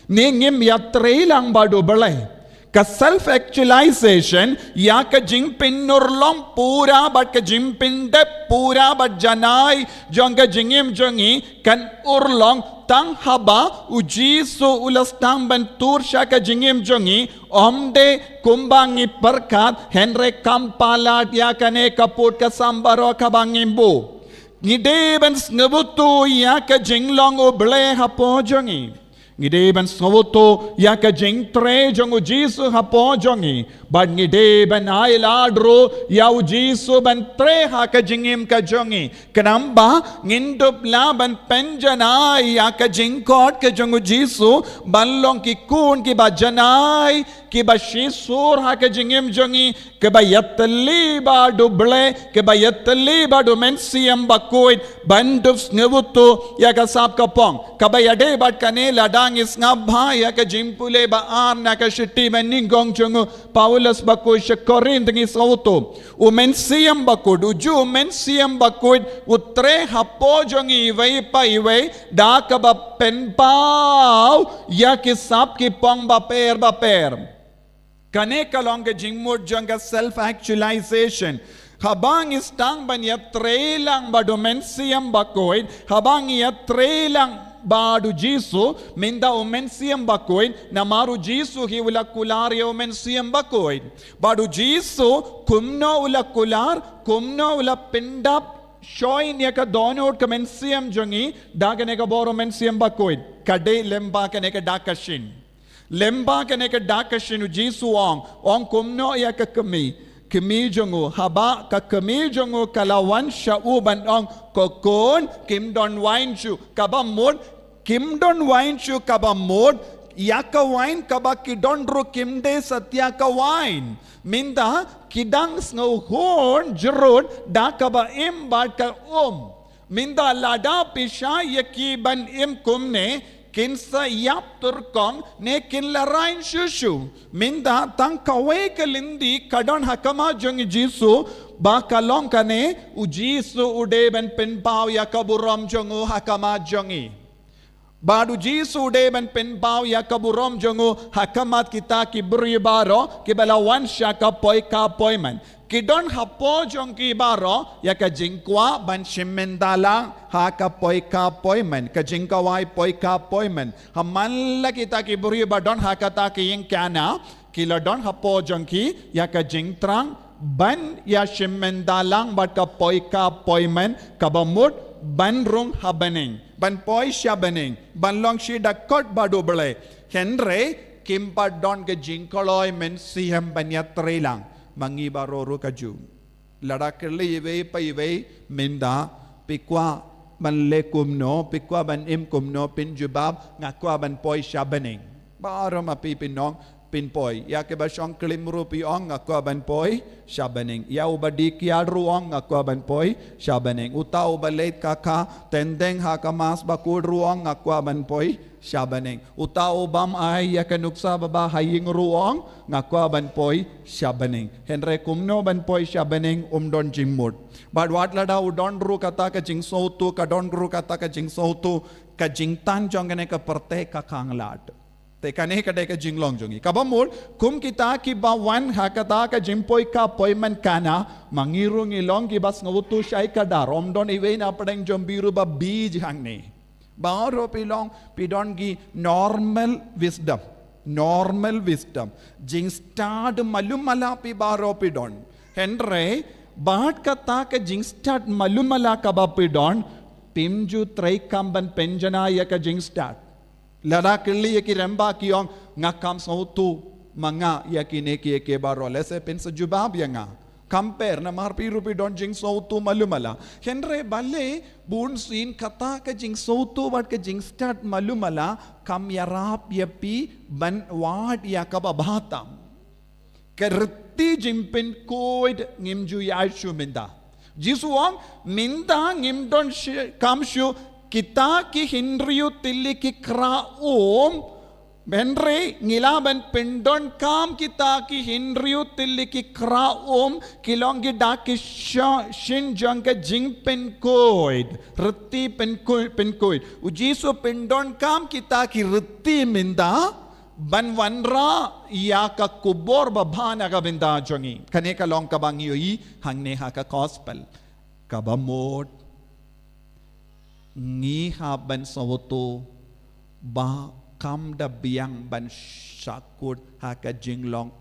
[SPEAKER 3] ni ngim yatre lang badu balay ka self-actualization ya ka jingpin nurlong pura bat ka jingpin de pura bat janay jong ka jingim jongi kan urlong tang haba ujiso ulas tang bantur siya ka jingim jongi omde kumbangi perkat henre kampalat ya kane kaput ka sambaro ka bangimbu ngide ban ngabutu ya ka jinglong uble hapo jongi ngide ban sawto ya ka jing tre jongu jisu ha po jongi bad ngide ban ai ladro ya u jisu ban tre ha ka jingim ka jongi kanamba ngindup la ban penjana ya ka jingkot ka jongu jisu ban long ki kun ki ba janai ki ba shisur ha ka jingim jongi ke ba yatli ba duble ke ba yatli ba do mensiam ba koid ban duf snewuto ya ka sap ka pong ka ba yade ba kane ladang is ngabha ya ka jimpule ba am na ka shitti ban ningong jongu Paulus ba ko shakorin tingi sauto u mensiam ba kod u ju mensiam ba kod u tre hapo jongi vai pa iwe da ka ba pen pau ya ki sap ki pong ba per kane kalong ke jingmut jonga self actualization habang istang ban ya trelang ba domensiam ba koid habang ya trelang badu jisu minda omensiam bakoid namaru jisu hi ula kular ya omensiam bakoid badu jisu kumno ula kular kumno ula pindap shoin ya ka donot kamensiam jongi dagane ka boro mensiam bakoid kade lemba kane ka dakashin lemba kane ka dakashin jisu ong kumno ya ka kami jongu haba ka kami jongu kalawan shau ban ong kokon kim don wine chu kaba mod kim don wine chu kaba mod yaka wine kaba kidon ru kim de satya ka wine minda kidang snow horn jerod da kaba im bad ka minda lada pisha yaki ban im kumne kinsa yap turkong ne kin la rain shushu minda tang kawe kalindi kadon hakama jong jisu ba kalong kane u jisu ude ben pen pau yakaburam jongu hakama jongi badu jisu ude ben pen pau yakaburam jongu hakamat kita ki baro ki bala wan shaka poi man kidon hapo jongki baro ya ka jingkwa ban shimendala ha ka poi man ka jingkawai poi man hamalla kita ki buri badon ha ka ta ki ing kana kila don hapo jongki ya ka jingtrang ban ya shimendalang bat ka poi man kabamut ban rung habaning ban poi shabaning ban long shi dakot badu bale henre kimpa don ke jingkoloi men siam banyatre lang mangi baroro kaju ladakli iwe pa iwe minda pikwa ban le kumno pikwa ban im kumno pin jubab ngakwa ban poi shabaning baro mapi pinong pin poi ya ke ba shong klimru pi ong ngakwa ban poi shabaning ya ubadi kiadru ong ngakwa ban poi shabaning utau balet kaka tendeng hakamas bakul ruong ngakwa ban poi shabaning utau bam ay ya kanuksa baba haying ruong ngakwa ban poi shabaning henre kumno ban poi shabaning don jingmut but what lada udon ru kata ka jingso tu ka don ru kata ka jingso tu ka jingtan jongane ka perte ka kanglat te kane ka de ka jinglong jongi kabamul kum kita ki ba wan hakata ka jimpoi ka poiman kana mangirung ilong ki bas ngutu shai ka darom don iwe na padang jombiru ba bij hangne baro pilong pidon gi normal wisdom jing start malumala pi baro pidon henre bat kata ka jing start malumala ka ba pidon pimju trai kamban penjana ya ka jing start lada kili yaki remba kiong ngakam sautu manga yaki neki eke baro lese pensa jubab yanga compare na marpi rupi don jing sautu malumala henre balle bun sin kata ka jing sautu wat ka jing start malumala kam yarap yapi ban wat yakaba bhatam kerti jimpin koid ngimju yashu minda jisuang minda ngimdon kamshu kita ki hinriyu tilli ki kra benre ngilaban pindon kam kita ki hinriyu tilli ki kra kilongi da ki shin jang ka jing pen koid rti pen koid ujiso pindon kam kita ki rti minda ban wanra ya ka kubor babhana ka binda jongi kane ka long ka bang yi hangne ha ka gospel ka bamot ngi ha ban sawoto ba kam da biang ban shakut ha ka jinglong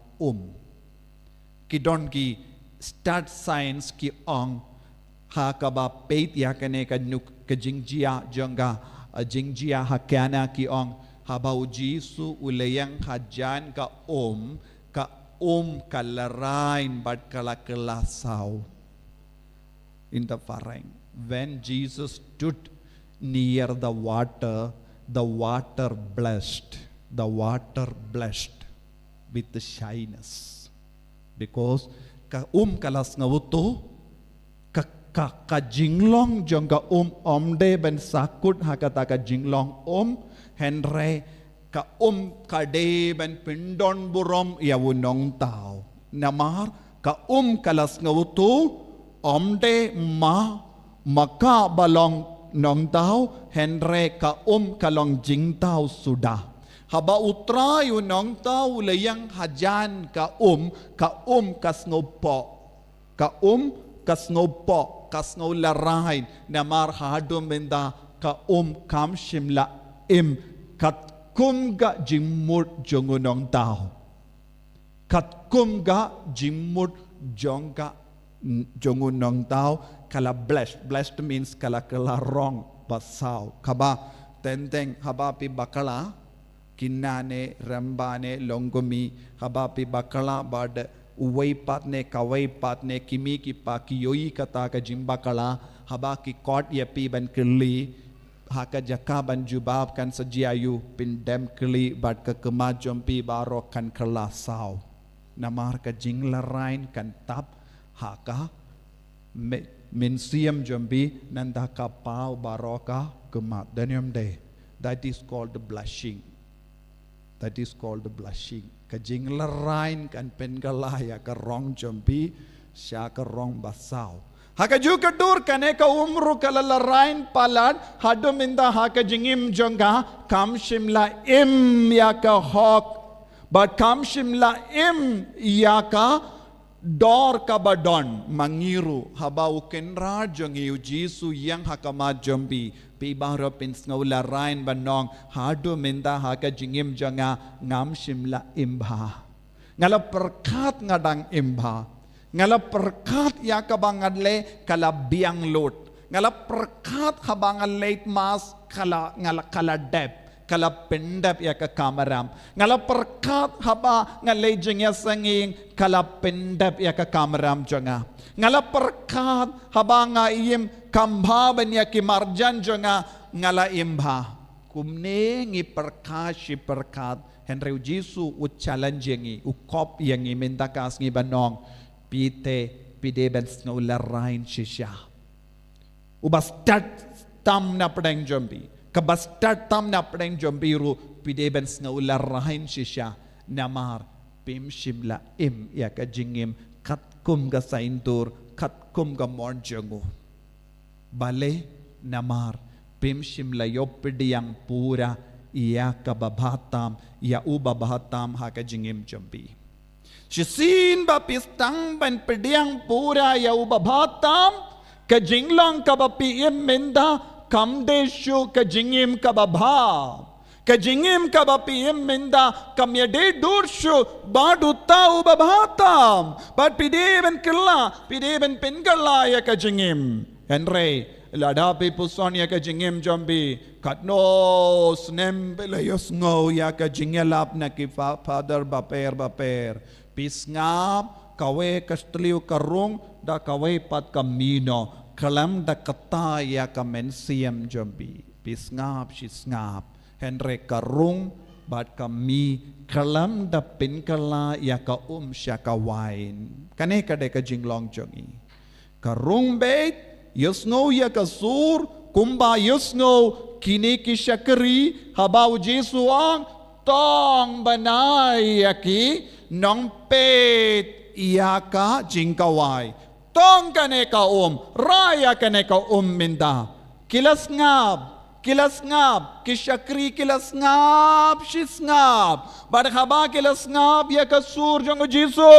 [SPEAKER 3] kidon ki start science ki ong ha ka ba peit ya kane ka nuk ka jingjia jonga jingjia ha kana ki ong habau Jisu ulayang hajan ka kalarain bat kalakelasau. In the Farang, when Jesus stood near the water blessed with the shyness, because ka kalas ngawuto ka jinglong jong ka omde ben sakut hakata ka jinglong henre ka kade ben pindon burom yawunong tao namar ka kalas ngawuto omde maka balong nong tao henre ka kalong jing tao sudah. Haba utra yu nong tao layang hajan ka kasnopo larahin namar hadum benda ka kam shimla kat ga jimut jongunong tao kat ga jimut jongunong tao kala blessed means kala wrong basaw kaba tenteng haba pi bakala kinane rambane longgomi haba pi bakala bad uway patne kaway patne kimi ki pa ki yoi kata ka jimbakala haba ki kot yapi ban kili haka jaka ban jubab kan sajiayu pindem kili bad ka kema jompi barok kan kelasau namar ka jinglarain kan tap haka mensiam jombi nanda ka pau baroka kemat danium day. That is called the blushing. Ka jinglarain kan pengalaya ka rong jombi sya ka rong basau. Haka juga dur kane ka umru kalalarain palad hadum inda haka jingim jonga kam shimla ya ka hok but kam shimla ya ka dor kabadon mangiru haba ukenra jongi Jisu yang hakama jombi pibaro pins ngaula rain banong hadu minda haka jingim jonga ngam shimla imba ngala perkat ngadang imba ngala perkat yakabangadle kala biang lot ngala perkat habangal late mas kala dep kala pendap ya ka kamaram ngala perkat haba ngalay jengya sanging kala pendap ya ka kamaram jonga ngala perkat haba nga iyim kambha ban ya ki marjan jonga ngala imba kumne ngi perkat si perkat henry Jisu u challenge ngi u kop yang ngi mentakas ngi banong pide ben ngula rain shisha ubastat tam na pedang jombi kabastat tam na pedang jombiru pideben ngaula rahin shisha namar pim shimla ya ka jingim katkum ga saintur katkum ga morjangu bale namar pim shimla yopidiyang pura ya ka babatam ya ubabatam ha ka jingim jombi shisin ba pistang ban pidiyang pura ya ubabatam ka jinglong ka bapiem menda kamdeshu ka jingim ka babha ka jingim ka bapiem minda kamyade durshu baduta ubabhatam but pideben pingala ya ka jingim henry ladapi puson ya ka jingim jombi katno snem belayos ngo ya ka jingelap na ki father baper pisngap kawe kastliu karung da kawe pat kamino kalam da kata ya ka mensiam jombi pisngap shisngap henry karung bat kami kalam da pinkala ya ka syaka wain kane kade ka jinglong jongi karung bait yusno ya ka sur kumba yusno kini ki syakri habau Jesuang tong banay yaki nong pet ya ka jingkawai tong kane ka raya kane ka minda kilas ngab kishakri kilas ngab shisngab bad khaba kilas ngab ya ka sur jong Jisu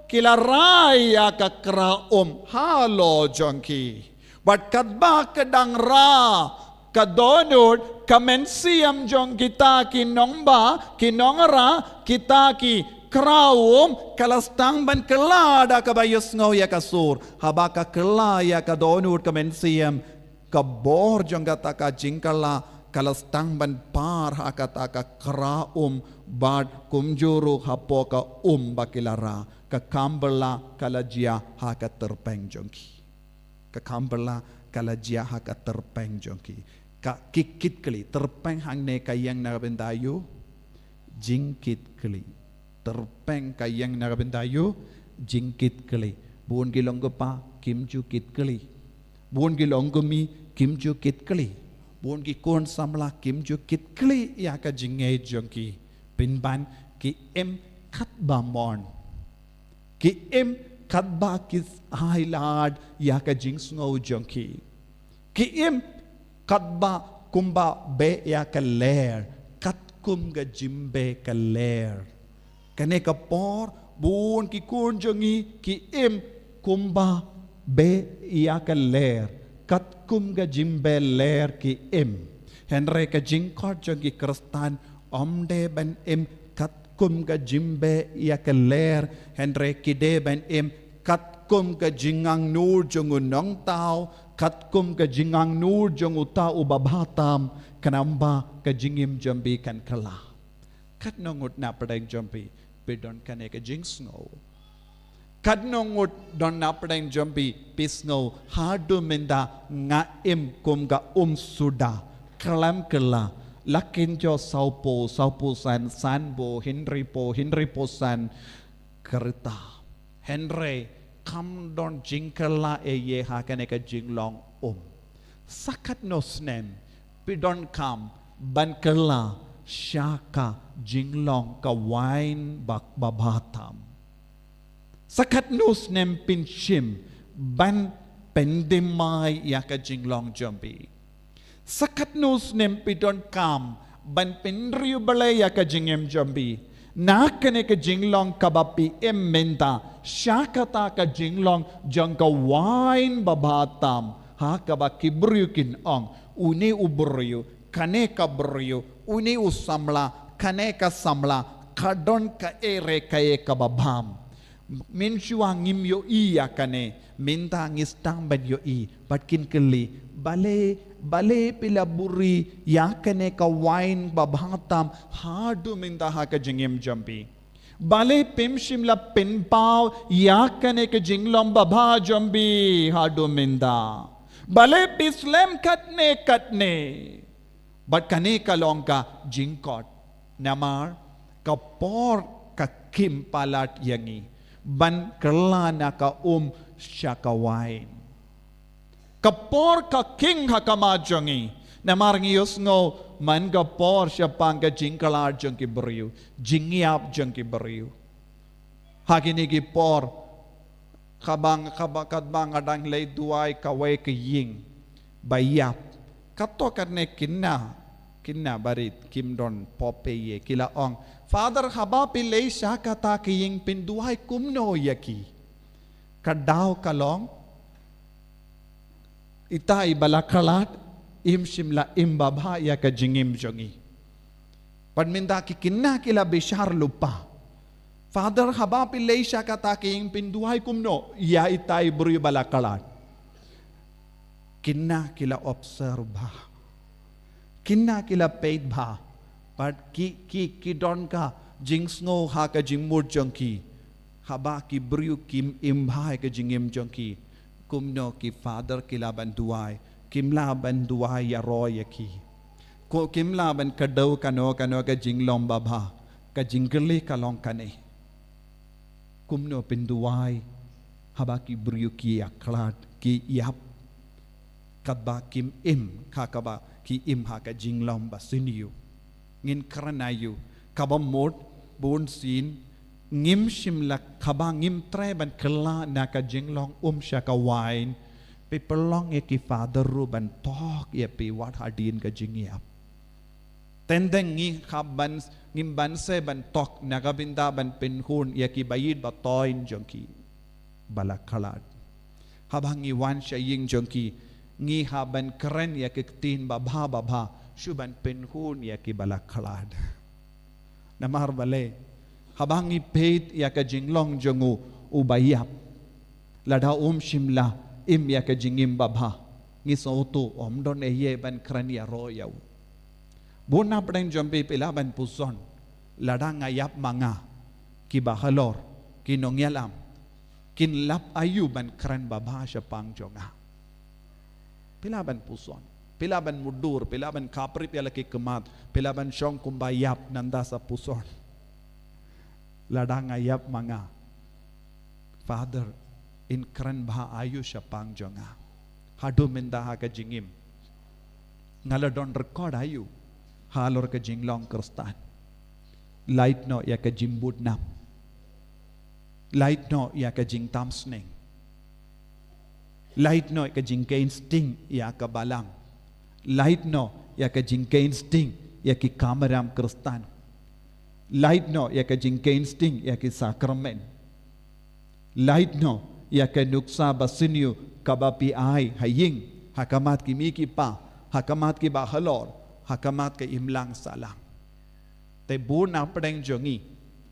[SPEAKER 3] kila raya ka kra halo jongki bad kadba kadang ra kadonod kamensiam jong kita kinongra kita ki kraum kalastang ban kelada kabayos ngaw ya kasur habaka kela ya kadonur kamensiam kabor jong kata ka jingkala kalastang ban par hakata ka kra bad kumjuru hapo ka bakilara ka kambala kalajia haka terpeng jongki ka kambala kalajia haka terpeng jongki ka kikit kali terpeng hangne kayang narabendayu jingkit kali terpeng kayang narabendayu jingkit kali buon gilonggo pa kimju kit kali buon gilonggo mi kimju kit kali buon gi kon samla kimju kit kali ya ka jinge jongki pinban ki em khat ba mon ki em khat ba kis hailad ya ka jing sngo jongki ki em khat ba kumba be ya ka ler kat kum ga jimbe ka ler kane ka por buon ki kon jongi ki em kumba be ya ka ler kat kum ga jimbe ler ki em henre ka jing kort jongi kristan omde ban em kat kum ga jimbe ya ka ler henre ki de ban em kat kum ga jingang nur jongu nong tao kat kum ga jingang nur jongu ta ubabatam kanamba ka jingim jambi kan kala kat nongut na padang jambi pidon kane ka jing snow kat nongut don na padang jambi pisno hadu minda nga em kum ga suda kalam kala lakin jo saupo san bo Henry po san kereta Henry kam don jingkala ye hakane ka jinglong sakat no snem pidon kam ban kala shaka jinglong ka wine bak babatam sakat no snem pinchim ban pendemai ya ka jinglong jambi sakat nus nem pidon kam ban penriu balay ya ka jingem jambi nakane ka jinglong kabapi menta shakata ka jinglong jangka wine babatam ha kaba kibriu kin ong uni ubriu kane ka briu uni usamla kane ka samla kadon ka ere kaye ka babam minshua ngim yo iya kane minta ngistang ban yo I patkin keli bale pilaburi yakane ka wine babhatam hadu minta ha ka jingim jambi bale pimshimla pinpaw yakane ka jinglom babha jambi hadu minda bale pislem katne but kane ka longka jingkot namar ka por ka kim palat yangi ban kerlana ka shaka wine kapor ka king hakamajongi namarngi yosngo man ka por siya pangka jingkalar jangki beriu jingiap jangki beriu hakini ki por kabang adang lay duay kaway ke ying bayap kato karne kinna barit kimdon popeye kila ong father haba pilay siya kata kiying pinduhay kumno yaki kadaw kalong itai balakalat imshimla imbabha ya ka jingim jongi padminda ki kinna kila bishar lupa father haba pilay siya kata kiying pinduhay kumno ya itai buri balakalat kinna kila observa kinna kila paid bha but ki don ka jingsno ha ka jingmur jongki haba ki briu kim imbhai ka jingim jongki kumno ki father kila banduai kimla banduai ya roy ki ko kimla ban kadau kano ka jinglom babha ka jingli ka long kane kumno pinduai haba ki briu ki aklat ki yap kadba kim im kaba ki im ha ka jinglom basiniu ngin karanayu kabam mod bon sin ngim shimla khaba ngim tre ban kala na ka jinglong shaka wine pe perlong e ki father ru ban tok ye pe wat hadin ka jingiap tendeng ngi khaban ngim ban se ban tok na ka binda ban pen hun ye ki bayid ba toin jongki bala khalat habangi wan shaying jongki ngi haban kren ye ki tin ba bha shuban pen hun ye ki bala khalat namar bale habangi peit ya ka jinglong jongu ubayap lada shimla im ya ka jingim babha ngi sotu don ye ban kran ya royau Bona pedang jompi pilaban puson ladang ayap manga ki bahalor ki nongyalam kin lap ayu ban keren babasha pang jonga pilaban puson pilaban mudur pilaban kaprit ya laki kemat pilaban syong kumbayap nandasa puson ladang ayap manga Father in keren bah ayu sya pang jonga hadu minda ha ka jingim ngala don record ayu halor ka jinglong kristan light no ya ka jimbud nam light no ya ka jing tam sneng light no ka jing kain sting ya ka balang light no ya ka jing kain sting ya ki kamaram kristan light no ya ka jing kain sting ya ki sakramen light no ya ka nuksa basinyu kabapi ai haying hakamat ki miki pa hakamat ki bahalor hakamat ka imlang salang te buna pedeng jongi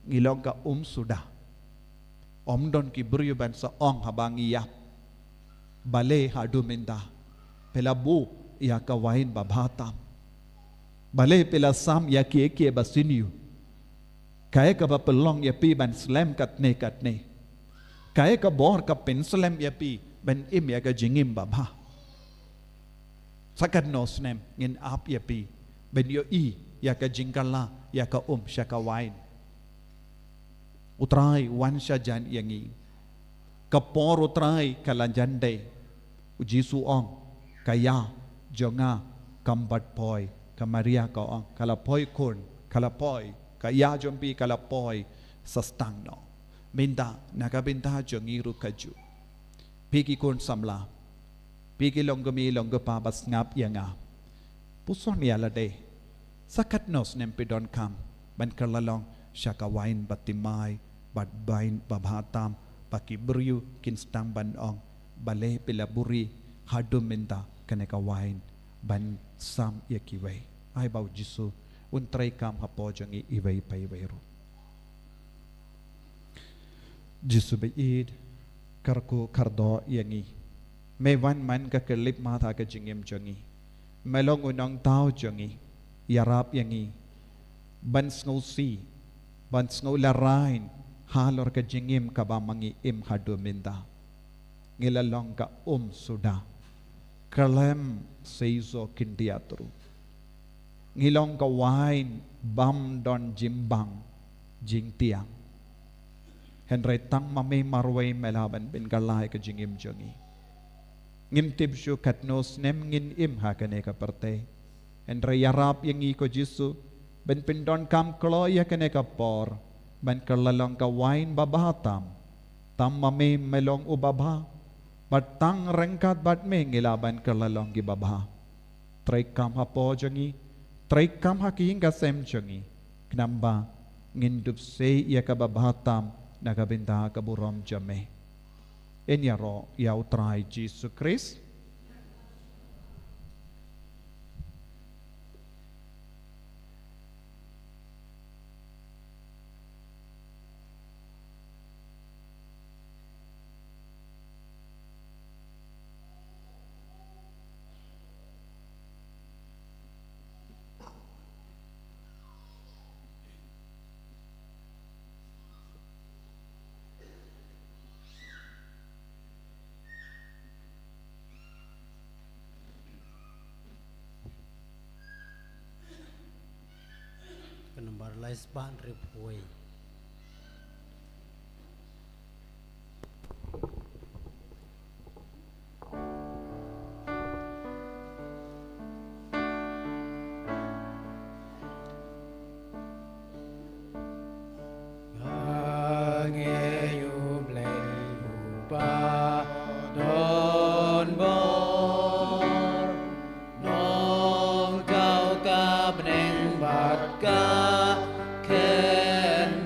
[SPEAKER 3] ngilong ka sudah don ki beriuban sa ong habang iyap bale hadu minda pela bu ya ka wain babhatam bale pela sam ya ki eke basinyu kaya ka pelong ya pi ban slam katne kaya ka bor ka pen slam ya pi ban im ya ka jingim babha sakat no snem ngin ap ya pi ben yo I ya ka jingkala ya ka syaka wain utrai wan syajan yangi kapor utrai kalanjande ujisu ong kaya jonga kambat poi kamaria ka ong kala poi kun kala poi kaya jompi kala poi sastang no minta nakabinta jongi ru kaju piki kun samla piki longgami longgapa bas ngap yanga puson ya lade sakat nos nempidon kam ban kerlalong syaka wain batimai bat bain babhatam paki beryu kin stang ban ong bale pilaburi hadu minta kaneka wain ban sam yakiway ay bau jisu untray kam hapo jangi iway paiwayro jisu beid karku kardo yangi may wan man ka kelip mata ka jingim jangi melong unang tao jangi yarap yangi bans ngausi bans ngaularain halor ka jingim ka ba mangi im hadu minda ngilalong ka suda kalem seizo kindiatru ngilong ka wain bam don jimbang jing tiang henry tang mame marway melaban bin galay ka jingim jangi ngim tibsyu katnos nem ngin im hakane ka parte henry yarap yangi ko jisu ben pindon kam klo yakane ka por ban kerlalong ka wain babahatam tam mame melong ubabha bat tang rengkat bat me ngilaban kerlalong gi babha tray kam hapo jangi tray kam haking ka sem jangi knamba ngindup se ya ka babahatam nakabinta ka burom jame enyaro ya utrai Jesus Christ
[SPEAKER 2] Nomor lais ban repoi
[SPEAKER 1] Ken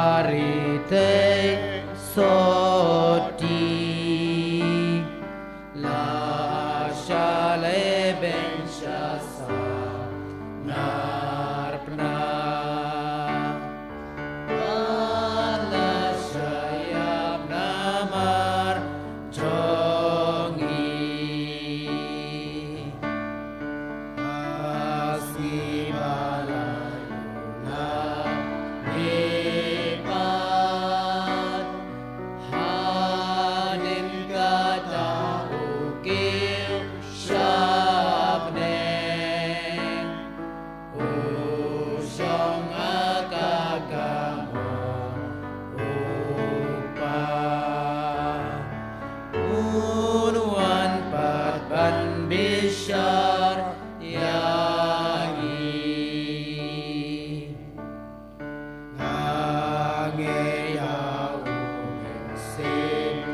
[SPEAKER 5] barite soti la shale ben shasa narpna ala shayab namar jongi Bishar Yagi Angeyau Sin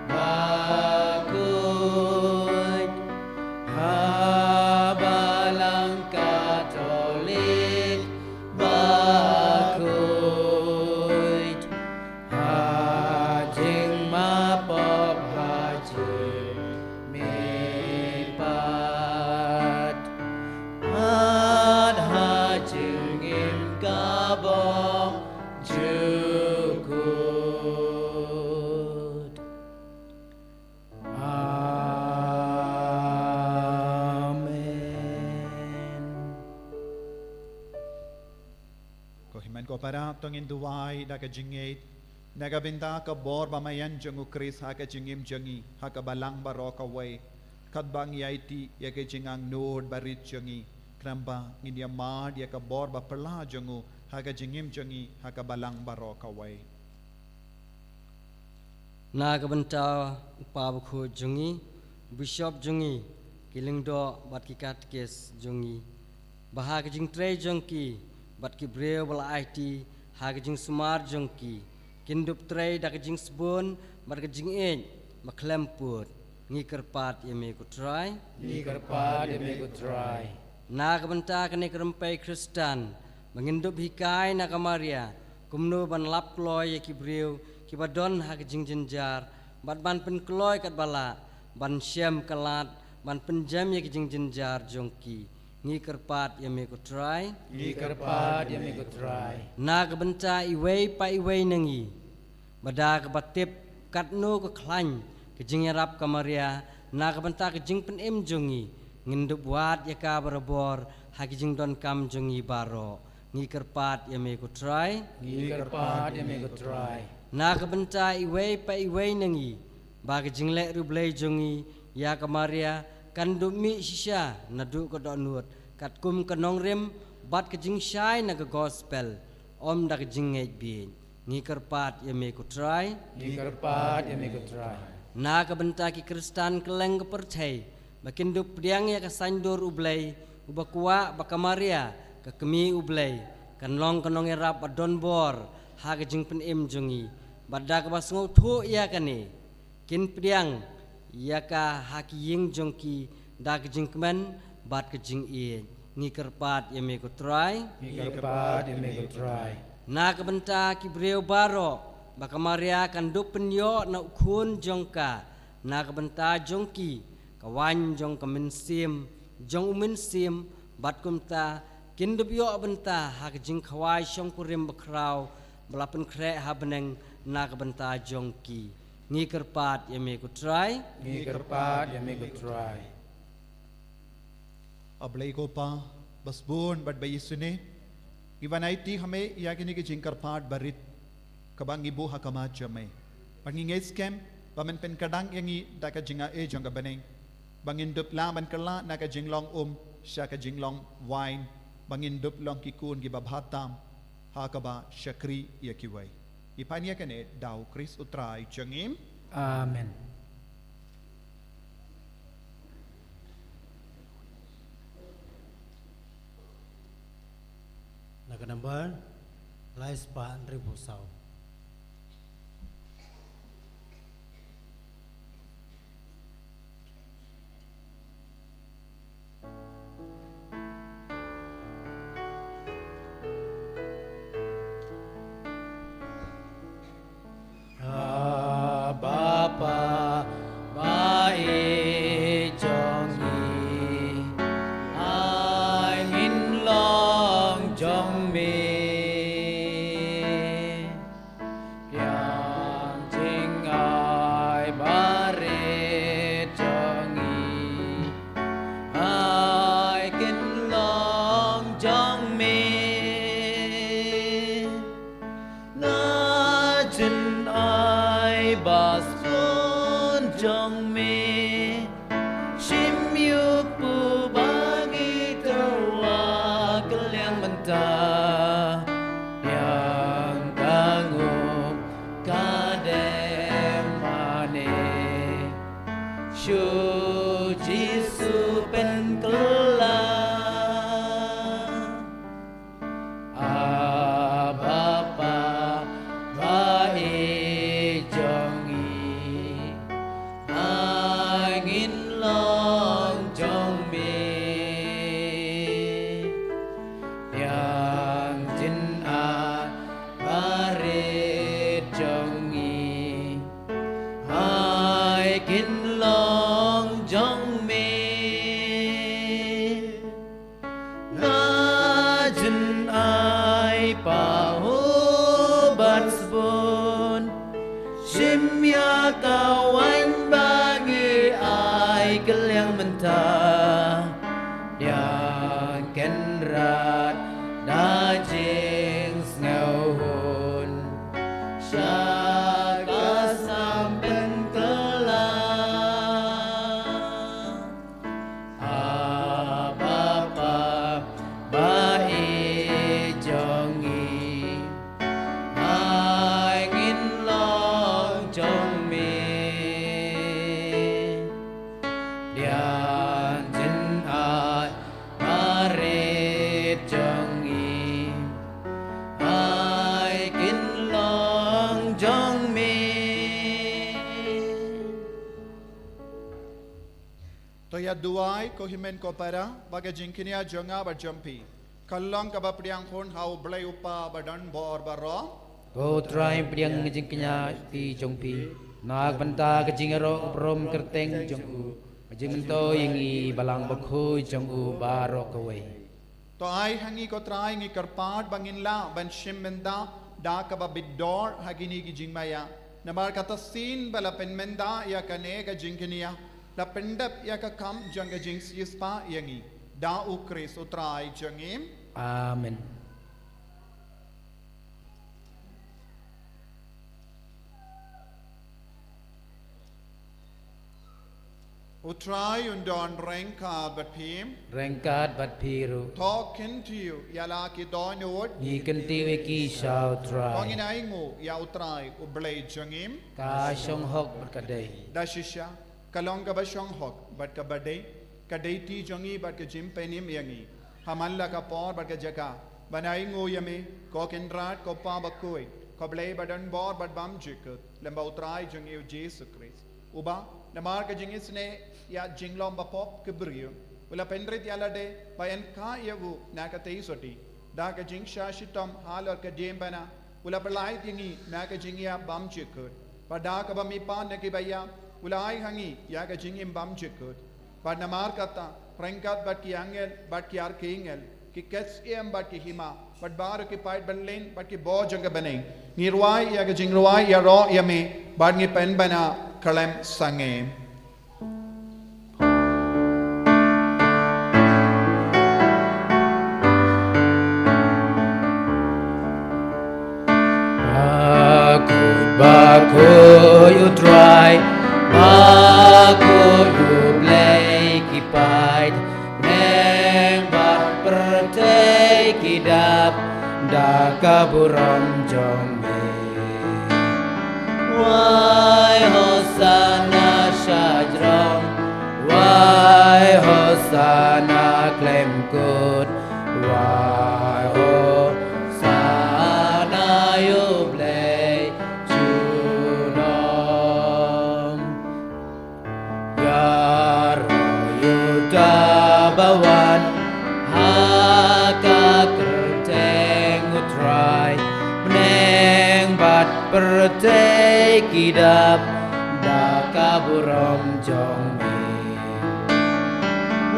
[SPEAKER 5] Bakut Habalang Katolik Bakut Hajing Mapop Hajing Mepat Hajing Im Gabong Jukut Amen.
[SPEAKER 3] Kohiman ko para tongin duway da kajingit nagabinda ka bor bamayan jangu Chris ha kajingim jangi ha kabalang barok away kadbang yaiti ya kajingang nod barit jangi kramba ngidia mad ya ka bor ba perla jangu ha kajingim jangi ha kabalang barok away
[SPEAKER 5] Nagabanta Pabko Jungi Bishop Jungi Kilingdo Batkikat Kes Jungi Bahagajing Tre Junki Batki Breu Bala IT Hagajing Sumar Junki Kindup Tre Dakajing Sbun Batgajing Ej Maklemput Ngikerpat Yeme Kutrai
[SPEAKER 2] Ngikerpat Yeme Kutrai
[SPEAKER 5] Nagabanta Kanekrempai Kristan Mengindup Hikai Nakamaria Kumno Ban Lap Kloy Yaki Breu Kibadon Hagajing Jenjar Bat ban penkloy kat bala ban syam kalat ban penjam ya kijing jenjar jongki ngi kerpat ya me kutrai na kebenta iwei pa iwei nengi bada kebatip katno ke klan kijing yarap kamaria na kebenta kijing penem jongi ngindup buat ya ka berebor hagijing don kam jongi baro ngi kerpat ya me kutrai na kebenta iwei pa iwei nengi bagi jinglek rublei jongi ya kamaria kandumi shisha nadu kodonut katkum kanong rim bat kejing syai na ke gospel om da kejing ngej bin ngi kerpat ya me kutrai na kebenta ki kristan keleng kepercai bakin dup diang ya kasandur ublei ubakwa bakamaria ke kemi ublei kanlong kanong erap adon bor ha kejing penem jongi badda ka basngo thu ya kane kin priang ya ka haki ying jongki da kejing kemen bat kejing e ngi kerpat ya me kutrai na ka benta ki breu baro bakamaria kan dup penyo na khun jongka na ka benta jongki kawan jong kemen sim jong umin sim bat kumta kin dup yo benta ha kejing khawai shong kurim bakrau belapen krek ha beneng na kebenta jongki ngi kerpat ya me kutrai
[SPEAKER 3] ablay ko pa basbun bat bayisune Ivanaiti hame yakini ki jingkarpat barit kabang ibu hakama jame pangingay scam pamen pen kadang yangi daka jinga e jonga baneng bangin dup la ban kala naka jinglong shaka jinglong wine bangin dup long kikun gi babhatam hakaba shakri yakiway ipanya kane daw Chris utray jangim
[SPEAKER 2] Amen. Nakanambar Lais pa Ribusaw.
[SPEAKER 1] na chân ai bà xuân trong mê chim yêu pu ba nghi tơ wa cái liang mình ta yang ta ngô ca đêm mà nê Chúa Giêsu bên cla Bapa ba e trong y ai nghìn lòng trong mê yang tin a ba re trong y ai nghìn lòng trong mê na jin ai pa ho ban spon shim ya ka wan ba ngi ai kelyang menta ya ken rat da jing ngau hun sha ka sam ben kala Bapa ba e trong y ai nghìn lòng trong mê điện chân ai ba re trong y ai nghìn lòng trong mê
[SPEAKER 3] Toya duai ko himen ko para baga jinkinia jonga ba jumpi. Kallang ka ba priang khon hau blai upa ba dan bor ba ro.
[SPEAKER 1] Ko try priang jing kenya pi jong pi nak banta ke jing ro prom kerteng jong u jing mento yingi balang bakhu jong u baro ko wei
[SPEAKER 3] To ai hangi ko try ngi karpat bangin la ban shim menda da ka ba bidor hagini gi jingmaya. Namar kata sin bala pen menda ya kane ka jinkinia. La pendap ya ka kam janga jings yispa yangi. Da ukris utrai jangim.
[SPEAKER 1] amen
[SPEAKER 3] Utrai undon rengka bat pim.
[SPEAKER 1] rengkat bat piru
[SPEAKER 3] Talking to you yala ki donod.
[SPEAKER 1] ni kenti we ki shao try
[SPEAKER 3] Pangin aingo ya utrai ublay jangim.
[SPEAKER 1] ka shong hok bat kadai
[SPEAKER 3] Da shisha kalong ka ba shong hok bat ka badai kadai ti jangi bat ka jim penim yangi. Hamalla ka por bat ka jaka. Banai ngo yame ko kendrat ko pa bakoi ko blay badan bor bat bam jikut lemba utrai jangi u Jesus Christ. Uba namar ka jingis ne ya jinglom ba pop kebriyo ula pendrit yala de bayan ka yevu na ka tei soti da ka jing shashitam halor ka jembana ula pelai tingi na ka jingya bam jikut pada ka ba mi pan ne ki baya ula ai hangi ya ka jingim bam jikut pad namar kata rengkat bat ki angel bat ki ar kingel ki kets em bat ki hima bat bar ki pait banlen bat ki bo janga baneng nirwai ya ka jingruai ya ro ya me bat ngi pen bana kalem sange
[SPEAKER 1] Baku you try, baku you play kipait, neng bat pertai kidap, da kaburam jong me. Why hosana shajram, why hosana claim good, why hosana you play. Bawan haka kerteng utrai meneng bat pertai kidap da kaburam jong me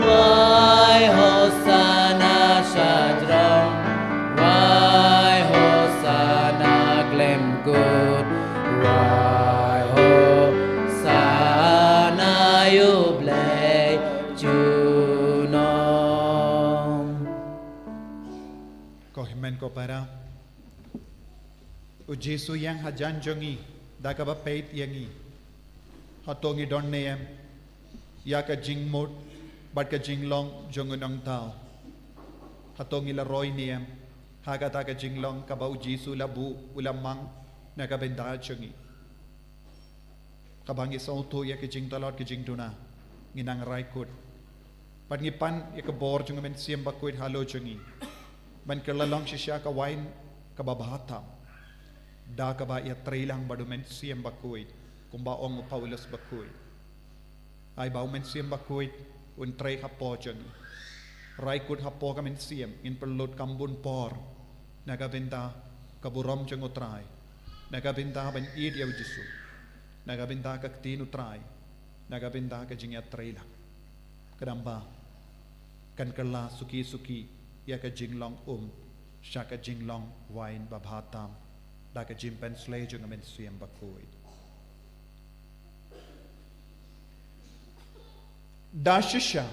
[SPEAKER 1] wai hosana shadram wai hosana glem good wai hosana you blay
[SPEAKER 3] ko himen ko para Jesu yang hajan jongi da ka ba peit yangi hatongi don neem ya ka jing mot bat ka jing long jongun ang tao hatongi la roy neem haga ta ka jing long ka ba Jesu labu ulamang na ka benda jongi ka bangi so to ya ka jing talot ka jing tuna nginang rai kut pat ngi pan ya ka bor jong men siem ba kuit halo jongi ban ka lalong shisha ka wine ka ba bahatam da ka ba ya trailang badumen siem bakuit kumba ong Paulus bakuit ay ba men siem bakuit un tray hapo jeng rai kut hapo ka men siem in perlut kambun por naga benda kaburom jeng utrai naga benda ban id ya Jesu naga benda ka tin utrai naga benda ka jing ya trailang kadamba kan kala suki ya ka jinglong shaka jinglong wine babhatam da ka jim pen slay jung men siem bakoi da shisha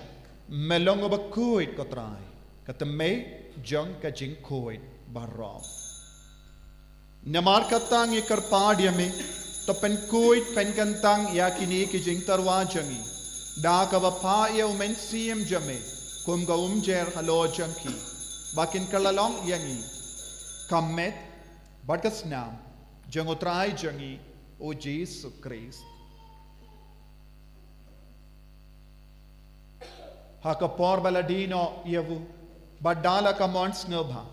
[SPEAKER 3] melong bakoi ko trai ka tame jong ka jing koi barro namar katang ye karpadia me to pen koi pen kantang ya kini ki jing tarwa jangi da ka ba pa ye men siem jame kum ga jer halo janki bakin kalalong yangi kamet batas nam jangotrai jangi o Jesus Christ hakapor baladino yavu badala ka mons ngobha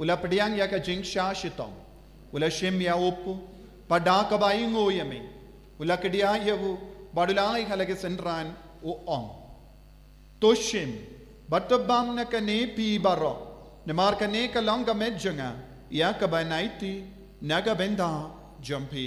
[SPEAKER 3] ula pediang ya ka jing shashitom ula shim ya upu pada ka baingo yame ula kedia yavu badulai halage senran o ong toshim batabam na ka ne pi baro nemar ka ne ka longa medjanga ya ka ba naiti naga benda jumpi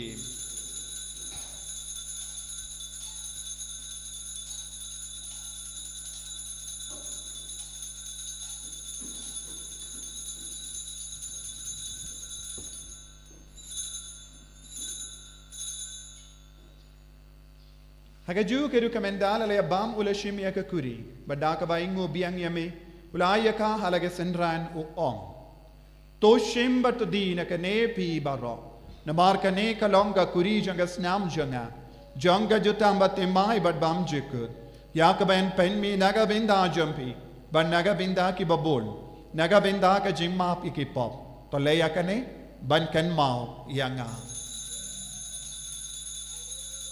[SPEAKER 3] hagaju keru kamendala le bam ula shimia ka kuri badaka ba ingo biang yame ula ayaka halage senran o ong to shimbat dina ka ne pi baro namar ka ne ka longa kuri janga snam janga jutamba te mai bad bam jikud ya ka ben pen mi naga binda jumpi ban naga binda ki babul naga binda ka jimma ki pop to le ya ka ne ban kan mau yanga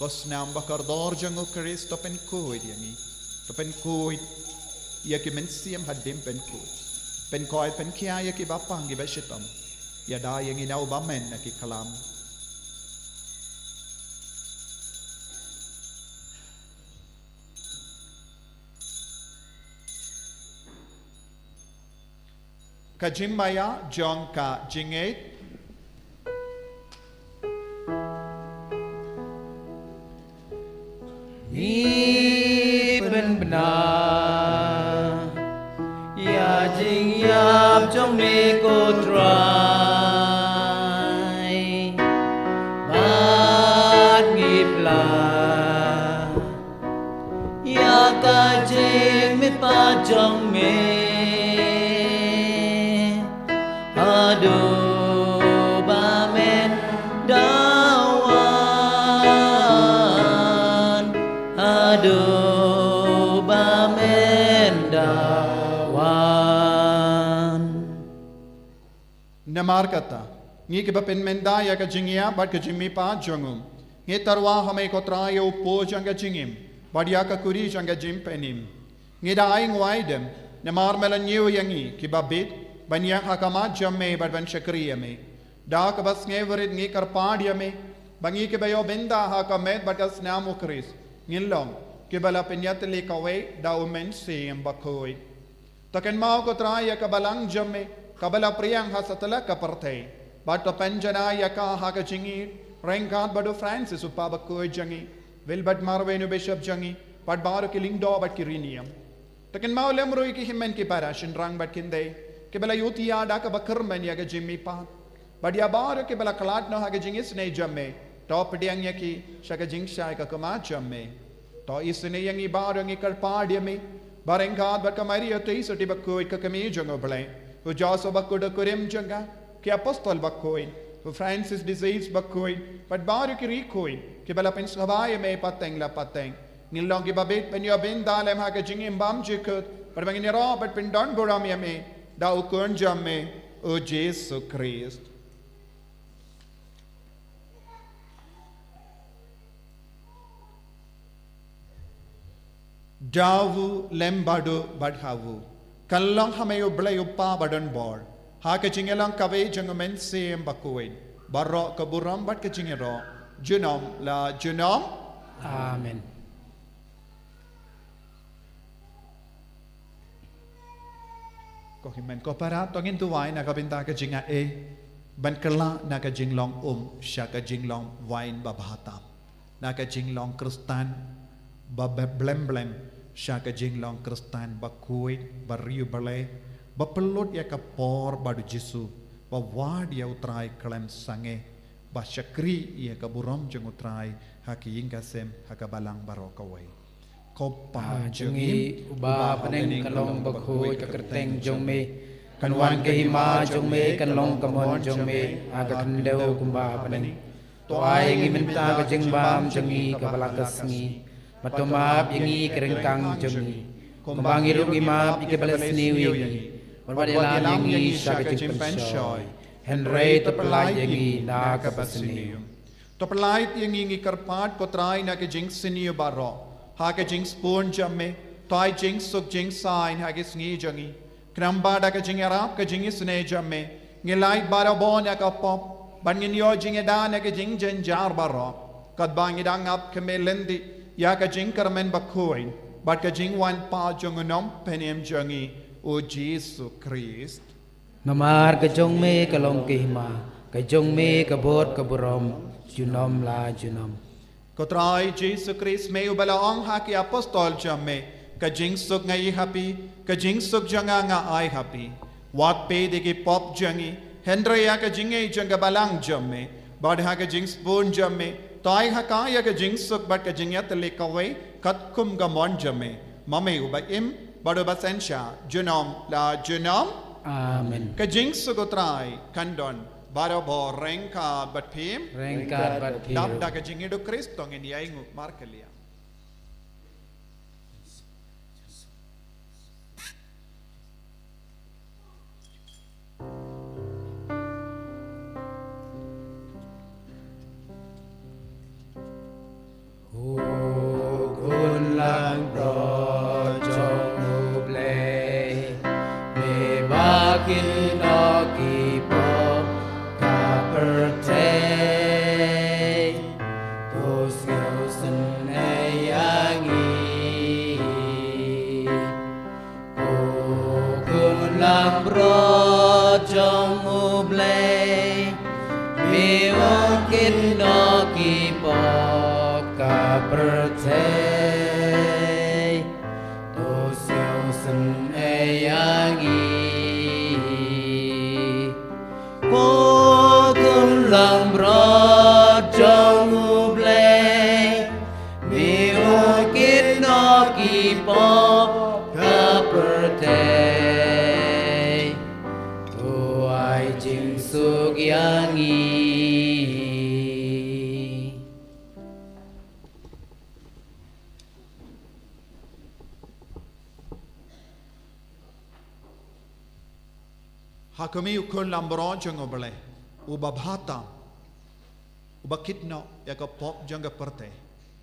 [SPEAKER 3] kosnam bakar dor jango Chris to pen koid yangi to pen koid ya ki men siam hadim pen koid pen koid pen kia ya ki bapang gi beshitam ya da yangi nau ba men na ki kalam kajimmaya jongka jinget
[SPEAKER 2] ben benar ya jing yap trong me ko try bat ngip la ya ka jing me pa trong me ado ba men dawan ado ba men dawan
[SPEAKER 3] namar kata ngi ke bapen menda ya ka jingia bat ka jimmi pa jongum ngi tarwa hame ko trayo po janga jingim badia ka kuri janga jim penim ngi da aing waidem namar melanyu yangi ki babit banya hakama jamme bat ban shakriya me da ka bas nge verit ngi karpadia me bangi ke bayo benda hakamet bat ka snamu kris ngilong ke bala penyat le kawe da umen sem bakoi taken mau ko traya ka balang jamme kabala priyang hasatala ka partay bat to penjana ya ka ha ka jingi rengkat badu Francis upa bakoi jangi wilbert marvenu bishop jangi pat baru ki lingdo bat kirinium taken mau lemroi ki himmen ki parashin rang bat kinde ke bala yutia da ka bakarmen ya ga jimmi pa bat ya baru ke bala klat no ha ga jingi sne jamme top diang ya ki shaga jing shai ka kama jamme to isne yangi baru ngi kal padia me barengkat bat kamari yote isoti bakoi ka kami jango blai o jaso bakoda kurim janga ki apostol bakoi Francis disease bakoi, but baru kiri koi, ke bala pen slavaya me pateng la pateng. Nilong ki babit pen yo bin dalem ha ke jingim bam jikut, but bangin ro but pen don boram ya me, da ukun jam me, o Jesus Christ. Davu lembadu badhavu, kallang hamayo blayupa badan bor. Ha ke jingelang kave jangumen sem bakuin. Barro kaburam bat ke jingero. Junom la junom.
[SPEAKER 2] Amen.
[SPEAKER 3] Ko himen ko para tongin tuwai na kabinta ke jinga ban kala na ke jinglong sya ke jinglong wain babhatam. Na ke jinglong kristan blem blem sya ke jinglong kristan bakuin bariu balai bapelot ya kapor badu Jesu bawad ya utrai klem sange ba syakri ya kaburam jeng utrai haki ingkasem hakabalang barokawai kopa
[SPEAKER 2] Jungi uba paneng kalong baghoy kakerteng jongme kanwan kahima jongme kanlong kamon jongme aga kandew kumba paneng toai ngiminta ka jengbam jongi kabalakas Matumap yangi kerengkang jongi kumbangi rung imap ikebalas niwi Warwadilam yangi syakajing pensyoy Henry topelay yangi nakapasiniyo
[SPEAKER 3] topelay yangi ngikarpat kotray na kajing siniyo baro ha kajing spoon jamme toy jing suk jing sign hagis ngi jongi kramba da kajing arap kajing isne jamme ngilay baro bon yakapop bangin yo jing edan kajing jenjar baro kadbangi dangap kemelendi ya ka jing karmen bakuin bat ka jing wan pa jongonom penem jongi o Jesus Christ
[SPEAKER 2] Ngamar ka jongme kalong kahima ka jongme kabot kaburom junom la junom
[SPEAKER 3] kotrai Jesus Christ me ubala ong haki apostol jamme ka jing suk ngai happy ka jing suk janga nga ai happy wat pe de ki pop jongi hendra ya ka jing ei janga balang jamme bad ha ka jing spoon jamme Tai hakaya ka jing suk bat ka jing yatale kawai kat kum ga mon jame mame uba im bado basensha junom la junom
[SPEAKER 2] Amen
[SPEAKER 3] ka jing suk utrai kandon bado bo rengka bat pim
[SPEAKER 2] Rengkat bat
[SPEAKER 3] dap
[SPEAKER 2] piru
[SPEAKER 3] da ka jing edo Kristo ngin yaingu markelia
[SPEAKER 2] Kun lang projong ublay Me bakin oki po kapertay Tos ngausan ayangi Kun lang projong ublay Me bakin oki po Kapertay Tos ngausan ayangi Pokun lang brojong ublay Miwakit no kipo kapertay Tuay jing sugyangi
[SPEAKER 3] hakami ukun lambron jang obale uba bhata uba kitno ya ka pop jang perte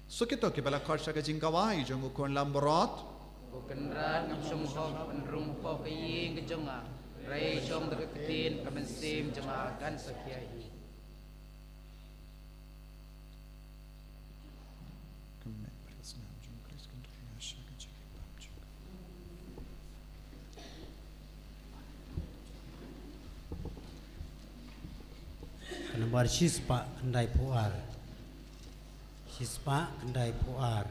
[SPEAKER 3] sukito ke bala kharsha ka jing kawai jang ukun lambrot
[SPEAKER 2] Bukanran ngam sumhok penrum po kaying kejonga Ray syong deketin kemensim jemakan sekiai
[SPEAKER 6] Nomor sispa kendai puar, sispa kendai puar.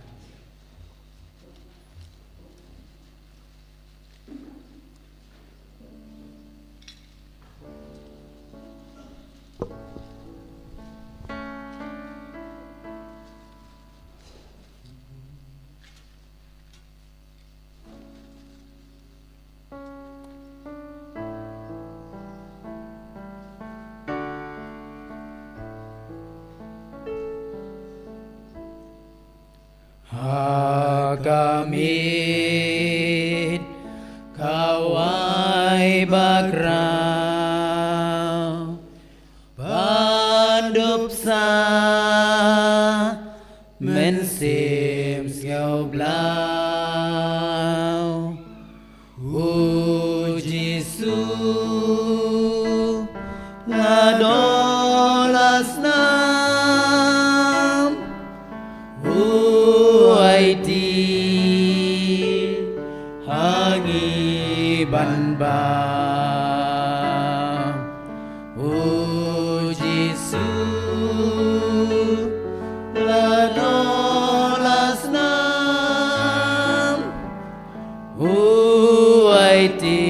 [SPEAKER 1] kamit kawai bakrau bandup sa mensim skiau blau Jisu ladolas nam Aiti hangi banba Jisu ladolas nam Aiti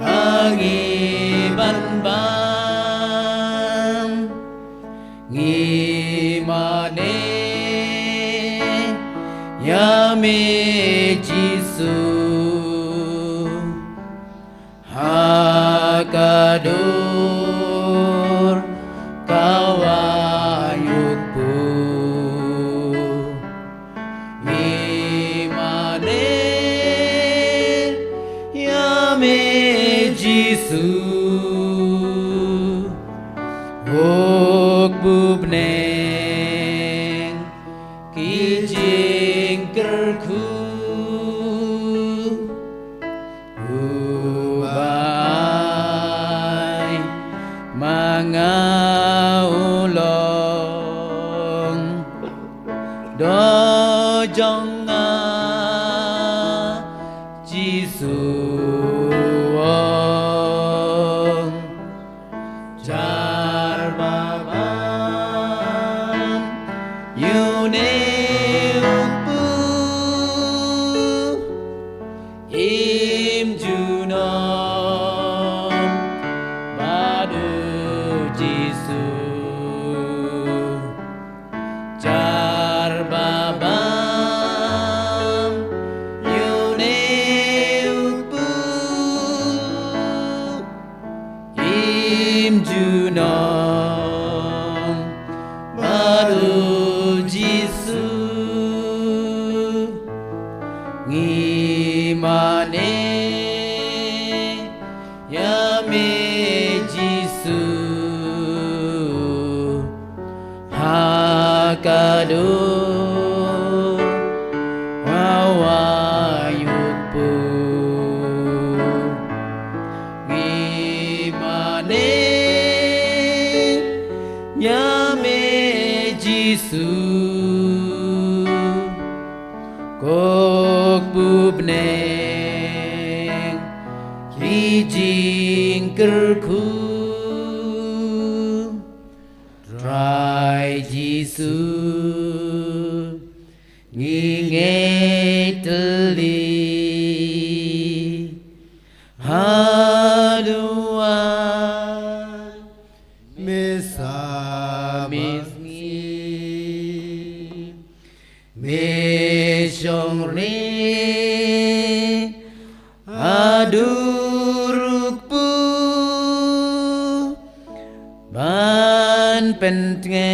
[SPEAKER 1] hangi banba ngimane Yame Jisu Hakadur kawayukku ngimane Yame Jisu Hok bubneng kijing kerku Ubai mangaulong Dojonga Jisu Hakadur wawayukpu ngimane Yame Jisu kok bubneng kijing kerku Try Jisu ngingeteli haduan misamisngi mesyongri adurukpu ban pentngen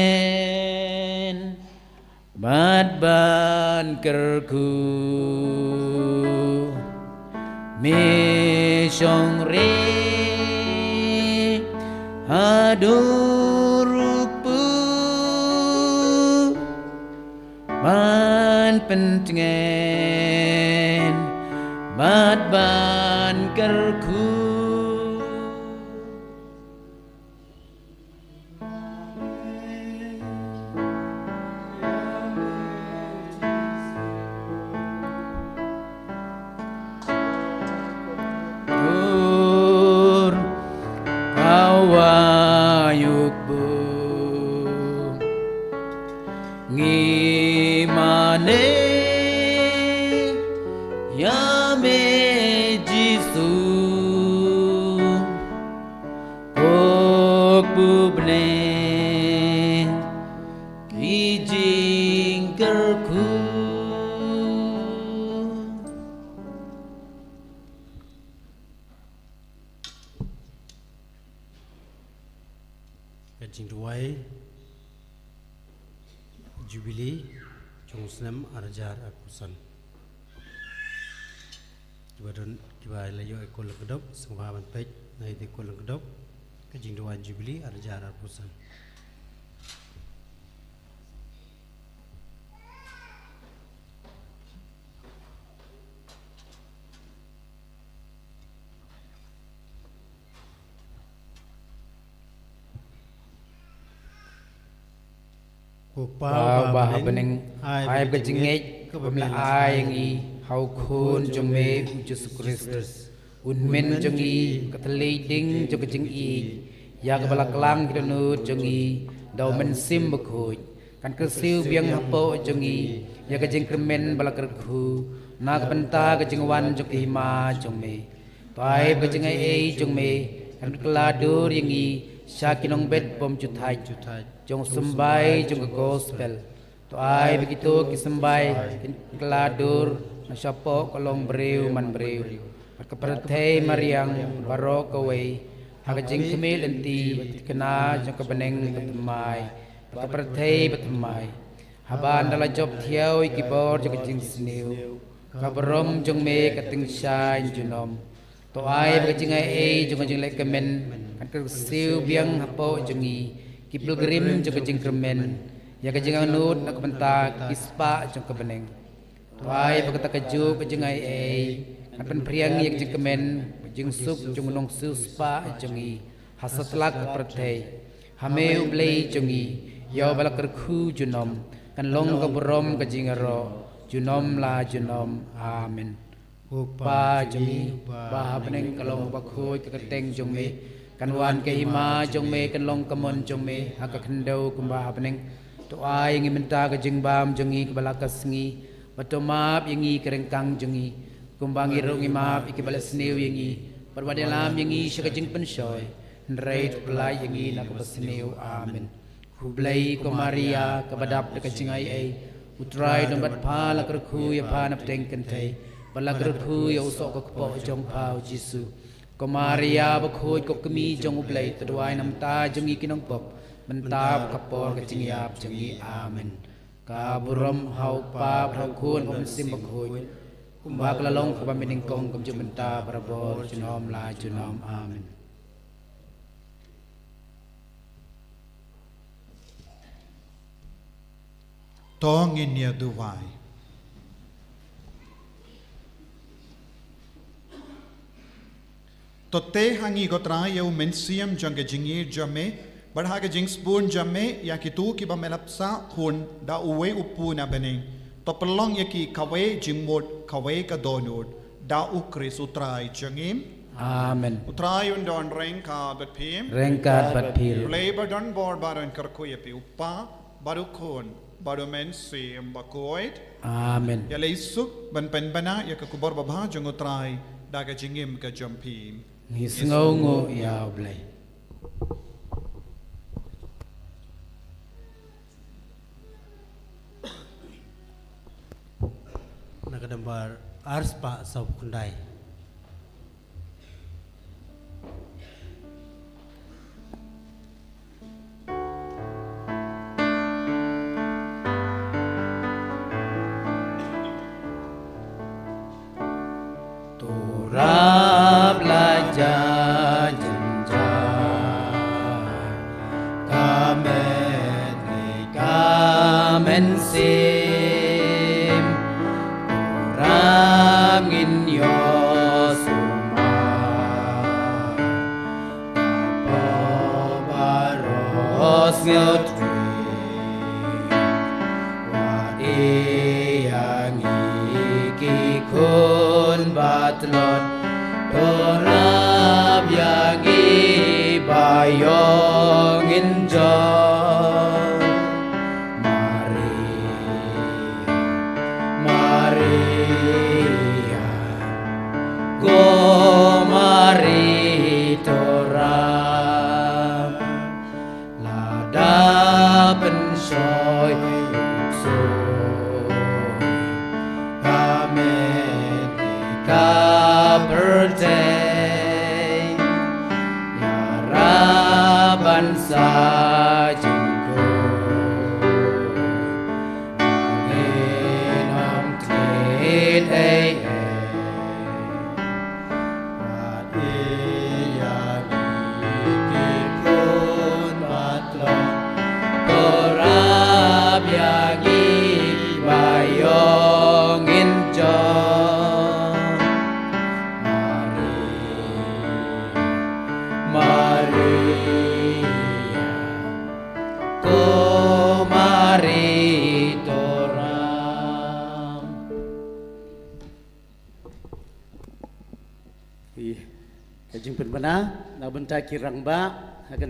[SPEAKER 1] mat ban kerku mesyongri adurukpu ban pentngen mat ban kerku Kawayukbu ngimane Yame Jisu kok bubneng kijing kerku
[SPEAKER 6] Kencing duai Jubilee jong senam arajar akusan Jibadon kibai layo ekol kedok semua banpej nai ekol kedok kajing doan jubili arajar akusan
[SPEAKER 2] Bao bah bening ai kejingej kebela ai ngi hau khun jome Jesus Kristus unmen jongi kateli ding jo kejing i ya kebala kelang kidanu jongi dau men sim bekhuj kan kesiu biang hapo jongi ya kejing kremen bala kerkhu na kepenta kejing wan joki ma jome pai kejing ai jome kan keladur yangi syakinong bet pom jutai jong sembai jong gospel to ai begitu kisembai keladur nasyapo kolong breu man breu keperthai mariang barok away hagajing kemil enti kena jong kebeneng betemai keperthai betemai haban dala job thiau ikibor jong jing sniu kabrom jong me kating shine junom to ai begajing ai jong jing lek kemen kan kesiu biang hapo jongi Kipilgrim jong kejing kremen ya kejing anut nak benta kispa jong kebeneng tuai bakata keju kejing ai kan priang ya kejing kemen kejing sup jong nong suspa jongi hasatlak perthai hame ublei jongi ya bala kerkhu junom kan long kabrom kejing ro junom la junom amen upa jongi bah beneng kalong bakhui keteng jong me kan wan ke hima jong me kan long kamon jong me haka khendau kumba hapning to ai ngi minta ka jing bam jongi kebala kasngi bato map yangi kerengkang jongi kumba ngi ro ngi map ikibala sneu yangi perwadelam yangi syaka jing pensoi nreit pelai yangi nak besneu amen hublai ko maria kabadap de kajing ai utrai dombat phala kerkhu ya phana pteng kentai bala kerkhu ya usok ko po jong pau jisu ko Maria bakhoy ko kami jong ublay tadway nam ta jong ikinong pop mentap kapor kajing yap jongi amen kaburom hau pa hau khun om sim bakhoy kumbak lalong ko pamining kong kum jum menta parabor junom la junom amen
[SPEAKER 3] Tongin niya duway Tote hangi gotra yau mensiam jang jingi jame barha ke jing spoon jame ya kitu ki ba melapsa hun da uwe upu na bening to pelong ya ki kawe jingmod kawe ka donod da ukris utrai jangim
[SPEAKER 2] amen
[SPEAKER 3] utrai undon rengka bat pim
[SPEAKER 2] rengkat bat pil
[SPEAKER 3] labor don board baron karko ya pi upa baru khon baru mensiam bakoid
[SPEAKER 2] amen
[SPEAKER 3] ya leisuk ban pen bana ya ka kubor babha jang utrai da ka jingim ka jampim
[SPEAKER 2] Ngisngongo ya ublay
[SPEAKER 6] nakadambar arspa sab kundai
[SPEAKER 2] Rab laja jenjai kamen sim Rab ngin yo sumai Kapo baros ngeutri Wadi yang iki kun batlon Torab yagi bayong injon Maria Go Mari Torab Lada pensoy uksoy Amen birthday ya raban sajengko
[SPEAKER 1] kajing penbana nak bentak kirang ba akan